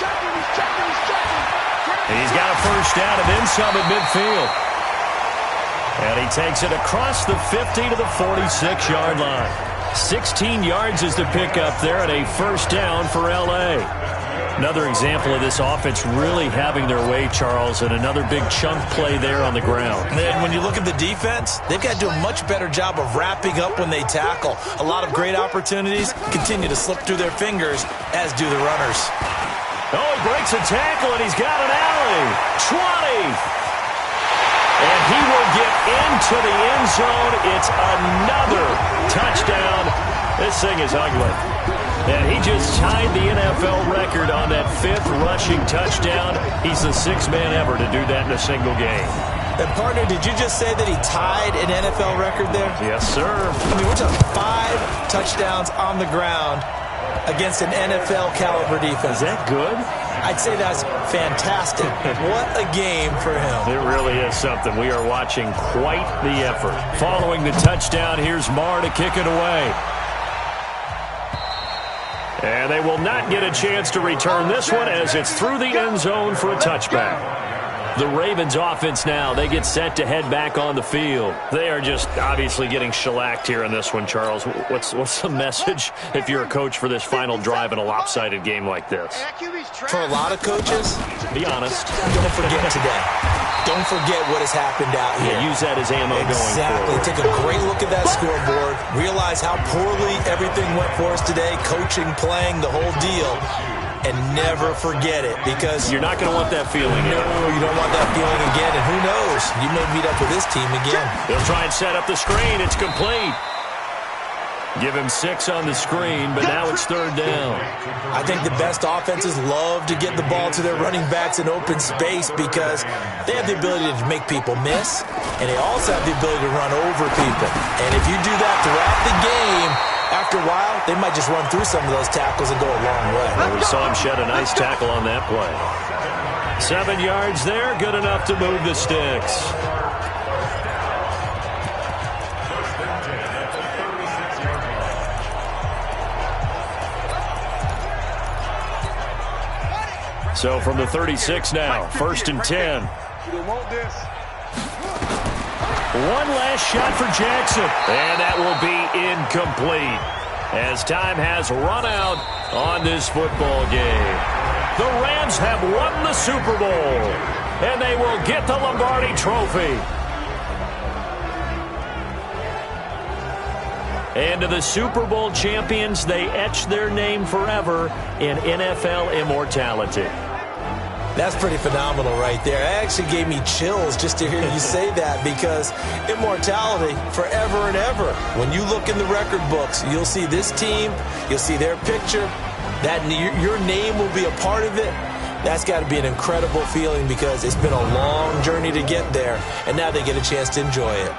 And he's got a first down and then some at midfield. And he takes it across the 50 to the 46-yard line. 16 yards is the pickup there and a first down for L.A. Another example of this offense really having their way, Charles, and another big chunk play there on the ground. And when you look at the defense, they've got to do a much better job of wrapping up when they tackle. A lot of great opportunities continue to slip through their fingers, as do the runners. Oh, he breaks a tackle, and he's got an alley. 20. And he will get into the end zone. It's another touchdown. This thing is ugly. And he just tied the NFL record on that 5th rushing touchdown. He's the 6th man ever to do that in a single game. And, partner, did you just say that he tied an NFL record there? Yes, sir. I mean, we're talking 5 touchdowns on the ground against an NFL-caliber defense. Is that good? I'd say that's fantastic. What a game for him. It really is something. We are watching quite the effort. Following the touchdown, here's Marr to kick it away. And they will not get a chance to return this one as it's through the end zone for a touchback. The Ravens offense now, they get set to head back on the field. They are just obviously getting shellacked here in this one, Charles. What's the message if you're a coach for this final drive in a lopsided game like this? For a lot of coaches, be honest. Don't forget today. Don't forget what has happened out here. Yeah, use that as ammo going Exactly. forward. Take a great look at that scoreboard. Realize how poorly everything went for us today. Coaching, playing, the whole deal. And never forget it, because you're not going to want that feeling again. No, you don't want that feeling again. And who knows? You may meet up with this team again. They'll try and set up the screen. It's complete. Give him 6 on the screen, but now it's 3rd down. I think the best offenses love to get the ball to their running backs in open space because they have the ability to make people miss, and they also have the ability to run over people. And if you do that throughout the game, after a while, they might just run through some of those tackles and go a long way. Well, we saw him shed a nice tackle on that play. 7 yards there, good enough to move the sticks. So from the 36 now, 1st and 10. One last shot for Jackson, and that will be incomplete as time has run out on this football game. The Rams have won the Super Bowl, and they will get the Lombardi Trophy. And to the Super Bowl champions, they etch their name forever in NFL immortality. That's pretty phenomenal right there. It actually gave me chills just to hear you say that, because immortality forever and ever. When you look in the record books, you'll see this team, you'll see their picture, that your name will be a part of it. That's got to be an incredible feeling, because it's been a long journey to get there, and now they get a chance to enjoy it.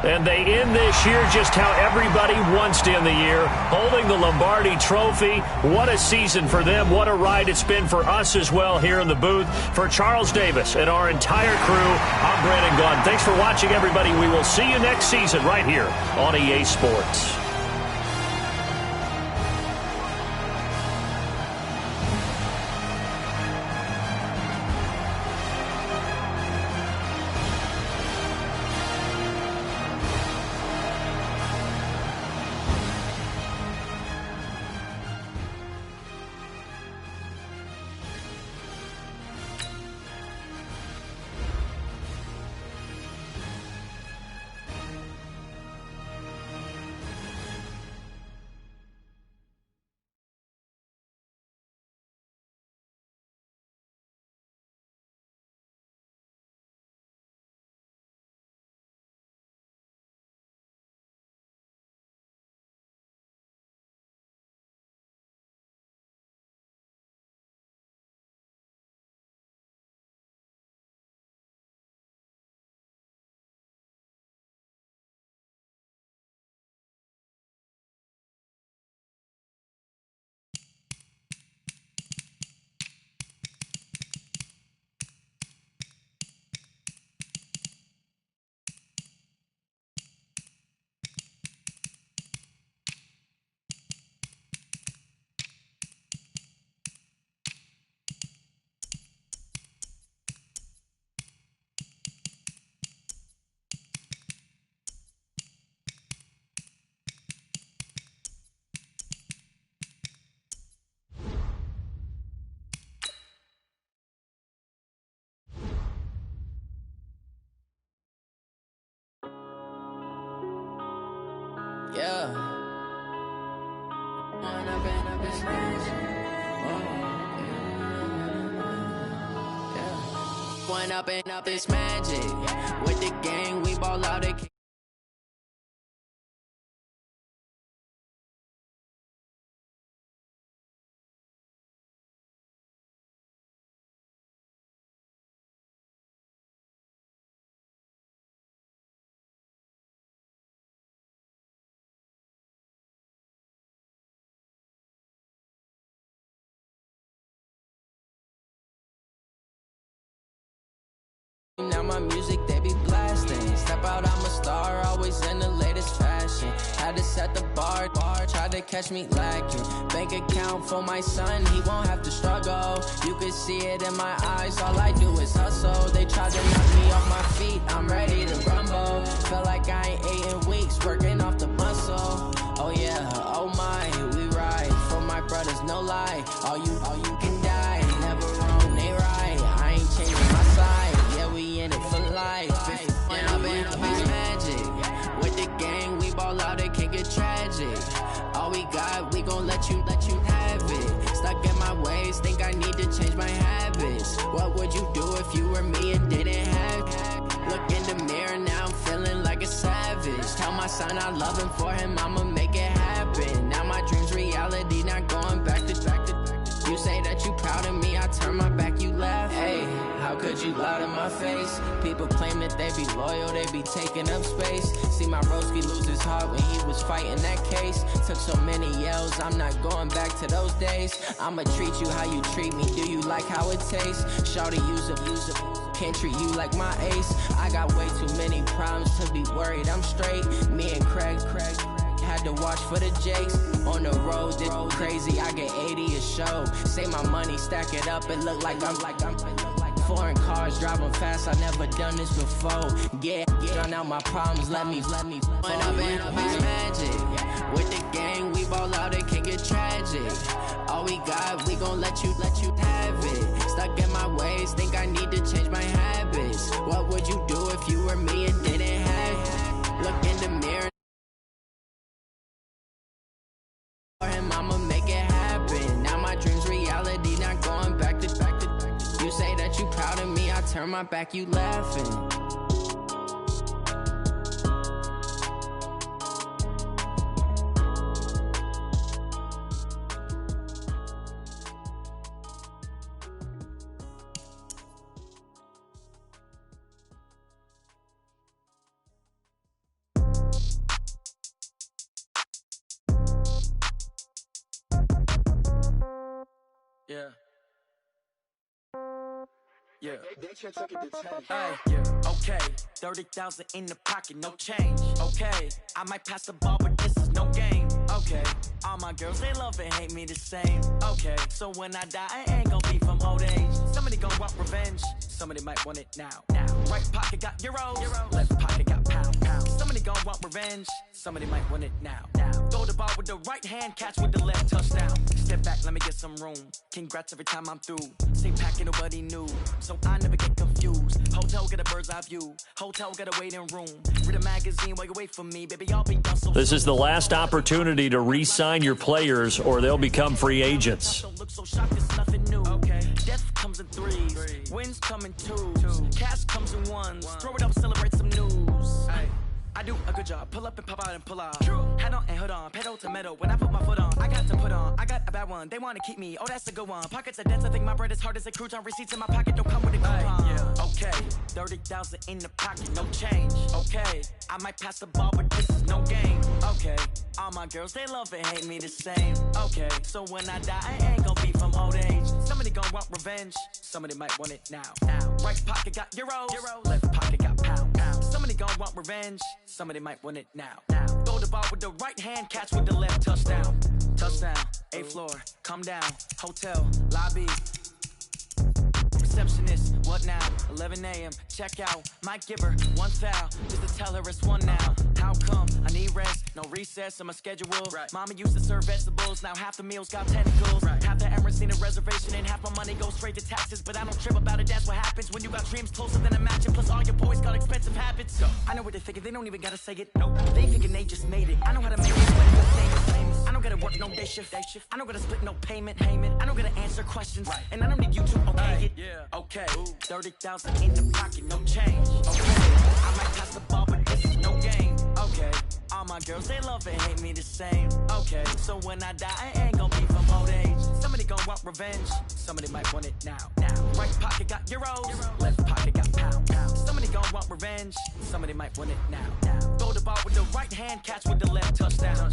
And they end this year just how everybody wants to end the year, holding the Lombardi Trophy. What a season for them. What a ride it's been for us as well here in the booth. For Charles Davis and our entire crew, I'm Brandon Gaudin. Thanks for watching, everybody. We will see you next season right here on EA Sports. Yeah. When I've been up this yeah. When I've been up this magic. With the gang, we ball out at now my music, they be blasting. Step out, I'm a star, always in the latest fashion. Had to set the bar, tried to catch me lacking. Bank account for my son, he won't have to struggle. You can see it in my eyes, all I do is hustle. They tried to knock me off my feet, I'm ready to rumble. Feel like I ain't ate in weeks, working off the muscle. Oh yeah, oh my, we ride for my brothers, no lie. All you can die, never wrong, they right. I ain't changing my side. We in it for life. When I've been up is magic. With the gang, we ball out, it can get tragic. All we got, we gon' let you have it. Stuck in my ways, think I need to change my habits. What would you do if you were me and didn't have it? Look in the mirror, now I'm feeling like a savage. Tell my son I love him, for him I'ma make it happen. Now my dream's reality, not going back to. You say that you proud of me, I turn my back, you laugh. Hey, how could you lie to my face? People claim that they be loyal, they be taking up space. See my broski lose his heart when he was fighting that case. Took so many yells, I'm not going back to those days. I'ma treat you how you treat me, do you like how it tastes? Shawty, use it, can't treat you like my ace. I got way too many problems to be worried, I'm straight. Me and Craig had to watch for the Jakes. On the road, this crazy, I get 80 a show. Say my money, stack it up, it look like I'm foreign cars, driving fast, I never done this before. Get drown out my problems, let me When I've been up is magic. With the gang, we ball out, it can get tragic. All we got, we gon' let you have it. Stuck in my ways, think I need to change my habits. What would you do if you were me and didn't have it? Look in the mirror, for him I'ma make it happen. Now my dream's reality, not going back to. You say that you proud of me, I turn my back, you laughing. Yeah. Yeah. Hey, yeah. Okay. 30,000 in the pocket, no change. Okay. I might pass the ball, but this is no game. Okay. All my girls, they love and hate me the same. Okay. So when I die, I ain't gon' be from old age. Somebody gon' want revenge. Somebody might want it now. Right pocket got euros. Left pocket got pound. Somebody gon' want revenge. Somebody might want it now. Throw the ball with the right hand, catch with the left, touchdown. Step back, let me get some room. Congrats every time I'm through. Same packet, nobody knew, so I never get confused. Hotel get a bird's eye view. Hotel get a waiting room. Read a magazine while you wait for me, baby. I'll be done so. This is the last opportunity to re-sign your players, or they'll become free agents. Don't look so shocked, it's nothing new. Okay. Death comes in threes. Wins come in twos. Cash comes in ones. Throw it up, celebrate some news. Ay. I do a good job, pull up and pop out and pull out. Head on and hood on, pedal to metal. When I put my foot on, I got to put on. I got a bad one, they want to keep me. Oh, that's a good one. Pockets are dense, I think my bread is hard as a crouton. Receipts in my pocket don't come with a coupon. Yeah. Okay, 30,000 in the pocket, no change. Okay, I might pass the ball, but this is no game. Okay, all my girls, they love and hate me the same. Okay, so when I die, I ain't gon' be from old age. Somebody gon' want revenge, somebody might want it now. Right pocket got euros, left pocket got pound. Somebody gon' want revenge, somebody might want it now. Throw the ball with the right hand, catch with the left, touchdown. Touchdown, 8th floor, come down, hotel, lobby. Receptionist, what now? 11 a.m., check out. Might give her one foul, just to tell her it's one now. How come? I need rest, No recess in my schedule. Mama used to serve vegetables, now half the meals got tentacles. Half the Emirates need a reservation and half my money goes straight to taxes. But I don't trip about it, that's what happens when you got dreams closer than a match. And plus all your boys got expensive habits. I know what they're thinking, they don't even gotta say it. Nope, they thinking they just made it. I know how to make it, famous. I don't gotta work no day shift. I don't gotta split no payment. I don't gotta answer questions, and I don't need you to okay it. Okay, 30,000 in the pocket, no change. Okay, I might pass the ball, but this is no game. Okay, all my girls, they love and hate me the same. Okay, so when I die, I ain't gon' be from old age. Somebody gon' want revenge, somebody might want it now. Right pocket got euros, left pocket got pounds. Somebody gon' want revenge, somebody might want it now. Throw the ball with the right hand, catch with the left, touchdown.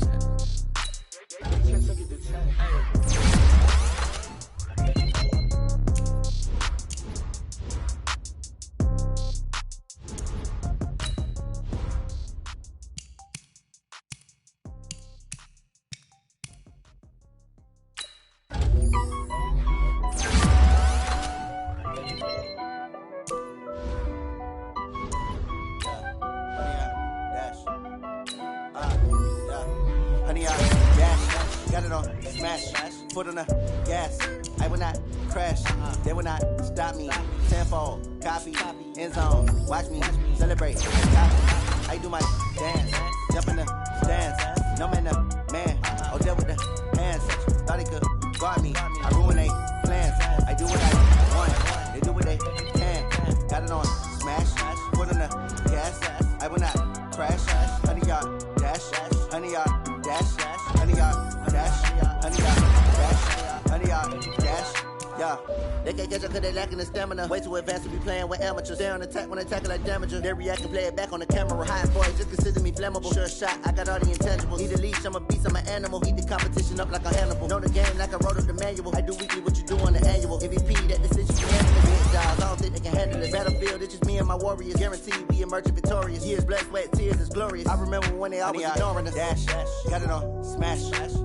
Foot on the gas, I will not crash, they will not stop me. Tenfold, copy, end zone, watch me celebrate. Copy, I do my dance, jump in the stands, no man the man, oh deal with the hands. Thought he could guard me, I ruin they plans. I do what I want, they do what they can. Got it on smash, foot on the gas, I will not crash. 100 yard dash, 100 yard dash, 100 yard dash, 100 yard dash, 100 yard dash. Yeah, they can't catch up cause they lacking the stamina. Way too advanced to be playing with amateurs. They on attack when they tackle like damager. They react and play it back on the camera. High boys just consider me flammable. Sure shot, I got all the intangibles. Need a leash, I'm a beast, I'm an animal. Eat the competition up like a Hannibal. Know the game like I wrote up the manual. I do weekly what you do on the annual. MVP, that decision you handle it. Big dogs, I don't think they can handle it. Battlefield, it's just me and my warriors. Guaranteed we emerging victorious. Years, blood, sweat, tears, it's glorious. I remember when they always ignoring us. Dash, got it on smash,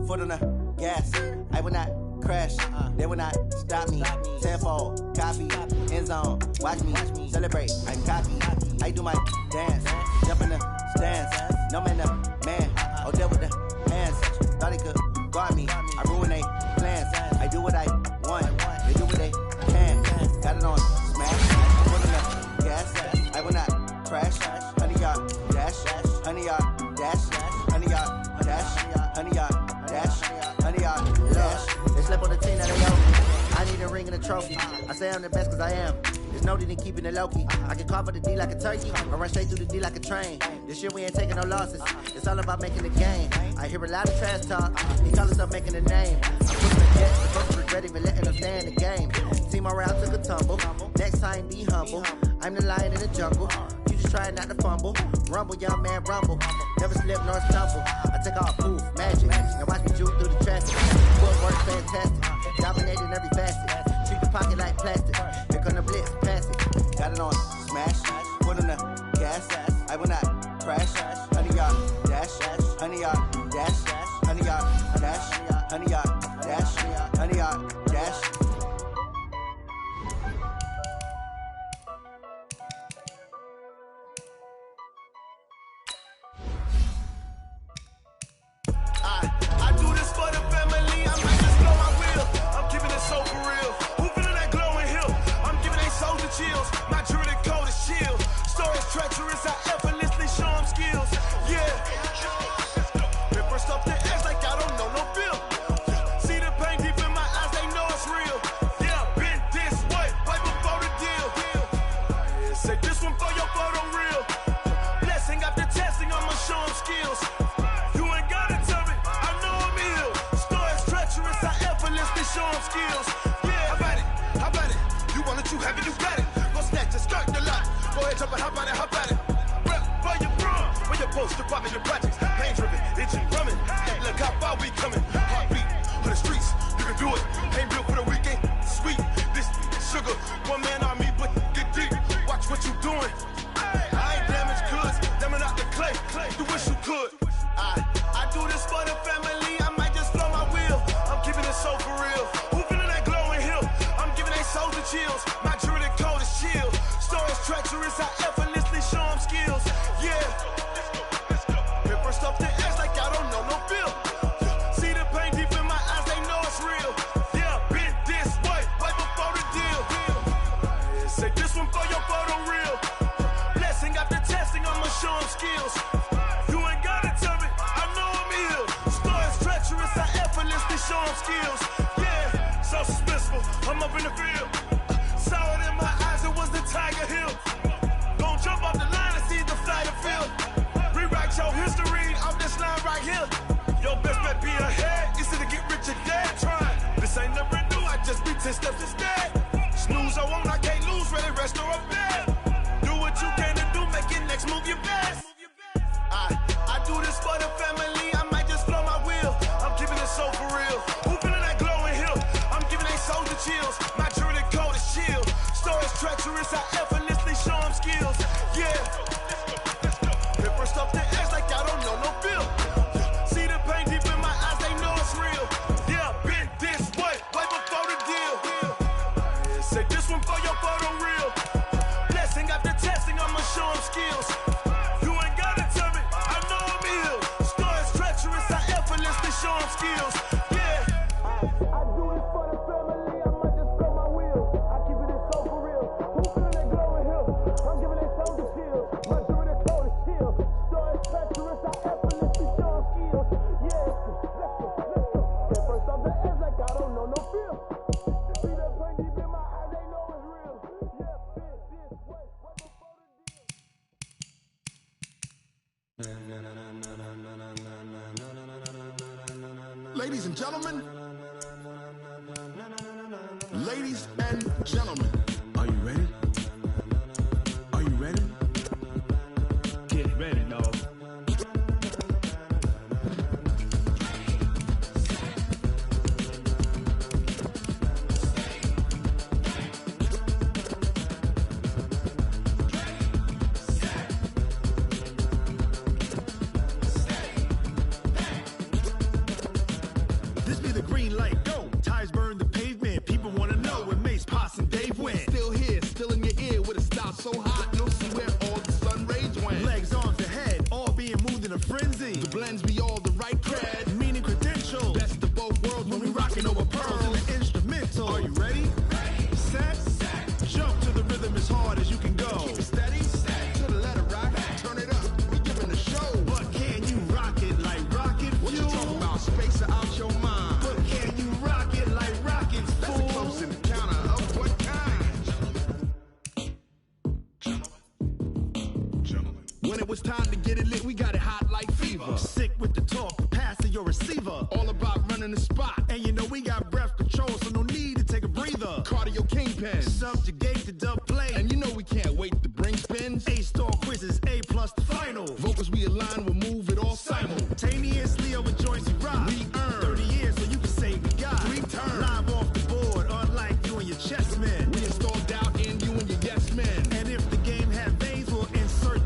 foot on the gas. I will not crash, they will not stop me. Tenfold, copy, end zone, watch me celebrate. I copy, I do my dance, jump in the stands. No man the man, oh deal with the hands. Thought he could guard me, I ruin they plans. I do what I want, they do what they can. Got it on smash, foot on the gas. I will not crash. 100 yard dash, 100 yard dash, 100 yard dash, 100 yard dash, 100 yard dash. They slept on the team that they owe me. I need a ring and a trophy. I say I'm the best cause I am. There's no need in keeping it low-key. I can carve for the D like a turkey. I run straight through the D like a train. This year we ain't taking no losses. It's all about making the game. I hear a lot of trash talk. He call himself making a name. I'm putting the jets. The folks regret even letting them stay in the game. Team around took a tumble. Next time be humble. I'm the lion in the jungle. You just trying not to fumble. Rumble, young man, rumble. Never slip nor stumble. I take off, poof, magic. Now watch me juke through the traffic. Footwork fantastic. Dominating every facet. Treat the pocket like plastic. Here come the blitz, pass it. Got it on smash. Foot on the gas. I will not crash. 100 yard dash. 100 yard dash. 100 yard dash. 100 yard dash. 100 yard dash. I do this for the family, I might just blow my wheel. I'm keeping it so for real. Who feeling that glowing hill? I'm giving they soldier chills. My jewelry code is chill. Stories treacherous, I effortlessly show them skills. Yeah. Ripper stuff the edge like I don't know no feel. See the pain deep in my eyes, they know it's real. Yeah, been this way, way before the deal. Say this one for your photo reel. Blessing after testing, I'ma show them skills. Show them skills. Yeah, how about it? You want it, you have it, you got it. Go snatch it, skirt the lot. Go ahead, jump it, how about it? Rep for your bro, where your post, department, your projects. Pain driven, itching, drumming. Hey, look how far we coming. Heartbeat on the streets, you can do it. Ain't built for the weekend, sweet. This sugar, one man army, but get deep. Watch what you doing. I ain't damaged goods, damn out the clay. You wish you could. I do this for the family. I might just blow my wheel. I'm keeping it so for real. Who feeling that glowing hill? I'm giving they soldier chills. My jewelry code is chill. Stories treacherous, I effortlessly show them skills. Yeah. Ripper stuff the edge like skills. Yeah, so suspenseful. I'm up in the field. Saw it in my eyes, it was the Tiger Hill. Gon' jump off the line and see the flight of field. Rewrite your history off this line right here. Your best bet be ahead. Easy to get rich or dead trying. This ain't never new, I just be 10 steps instead. Snooze, I won't, I can't lose, ready, rest or up bed. Do what you can to do, make your next move your best. I do this for the family, I might just blow my wheel. I'm keeping it so for real. Who feeling that glowing hill? I'm giving they soldier chills. My jewelry code is chill. Stories treacherous, I effortlessly show them skills. Yeah. Paper stuff the edge like I don't know no feel. See the pain deep in my eyes, they know it's real. Yeah, been this way before the deal. Say this one for your photo reel. Blessing after testing, I'ma show them skills. You ain't gotta tell me, I know I'm ill. Stories treacherous, I effortlessly show them skills. Yeah. I do this for the family, I might just blow my wheel. I keep it so for real. Who feeling that glowing hill? I'm giving they soldier chills. My jewelry code is chill. Stories treacherous, I effortlessly show them skills. Yeah, let's go. Get first off the edge like I don't know no feel. See that pain deep in my eyes, they know it's real. Yeah, been this way before the deal. Ladies and gentlemen, ladies and gentlemen, are you ready? Are you ready? Get ready, dog. This be the green light, go. Tires burn the pavement. People wanna know where Mace, Potts, and Dave went. Still here, still in your ear with a style so hot, you'll see where all the sun rays went. Legs, arms, and head, all being moved in a frenzy. The blends be all the right cred, meaning credential. Best of both worlds when we rockin' over pearls in the instrumental. Are you ready? Set, jump to the rhythm as hard as you can go. Keep it steady, to the letter rock, turn it up, we giving a show. But can you rock it like rocket fuel? What you talking about, space or out your mind? But can you rock it like rockets, fool? That's a close encounter of what kind? Gentlemen. When it was time to get it lit, we got it hot like fever. Sick with the talk, passing your receiver. All about running the spot. And you know we got breath control, so no need to take a breather. Cardio kingpin, subjugate the dub play. And you know we can't wait to bring spins. A-star quizzes, A+ the final. Vocals we align, we'll move it all simultaneously over joints we rock. We earn 30 years, so you can say we got 3 turns. Live off the board, unlike you and your chess men. We install doubt in you and your yes men. And if the game had veins, we'll insert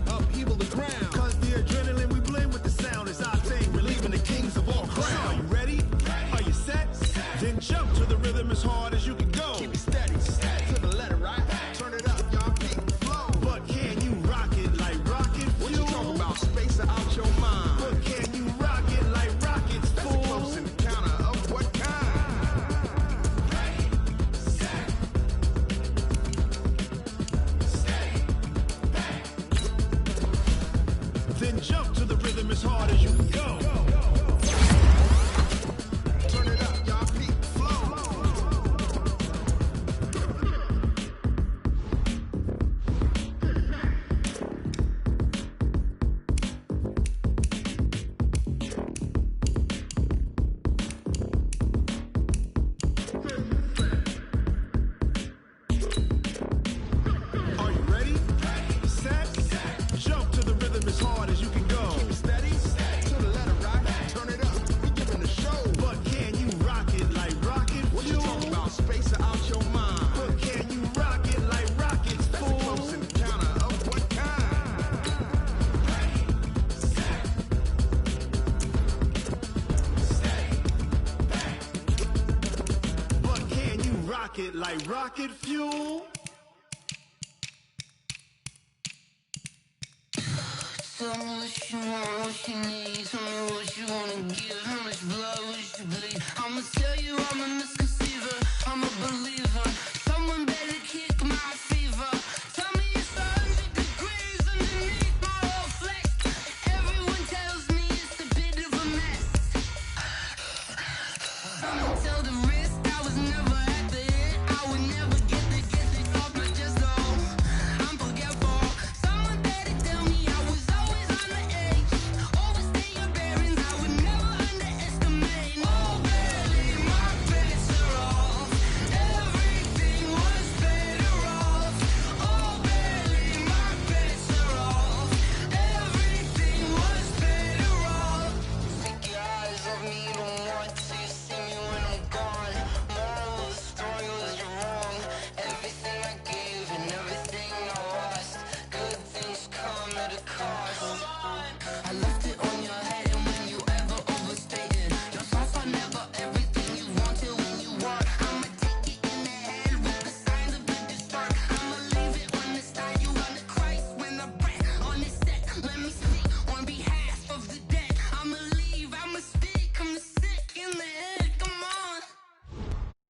upheaval the ground. Cause the adrenaline we blend with the sound is our thing, relieving the kings of all crowns. So are you ready? Are you set? Then jump to the rhythm as hard as you can go. Keep it steady, to the letter right. Turn it up, y'all keep the flow. But can you rock it like rocket fuel? What you talking about, space or out your mind? But can you rock it like rockets, fool? That's a close encounter of what kind? Then jump to the rhythm as hard as you can go. Turn it up, y'all keep the flow. Are you ready? Set, jump to the rhythm as hard as you can go. Keep it steady, to the letter rock. Turn it up, we giving a show. But can you rock it like rocket fuel? What you talking about, space or out your mind? But can you rock it like rockets, fool? That's a close encounter of what kind? But can you rock it like rocket fuel? Tell me what you want, what you need. Tell me what you wanna give. How much blood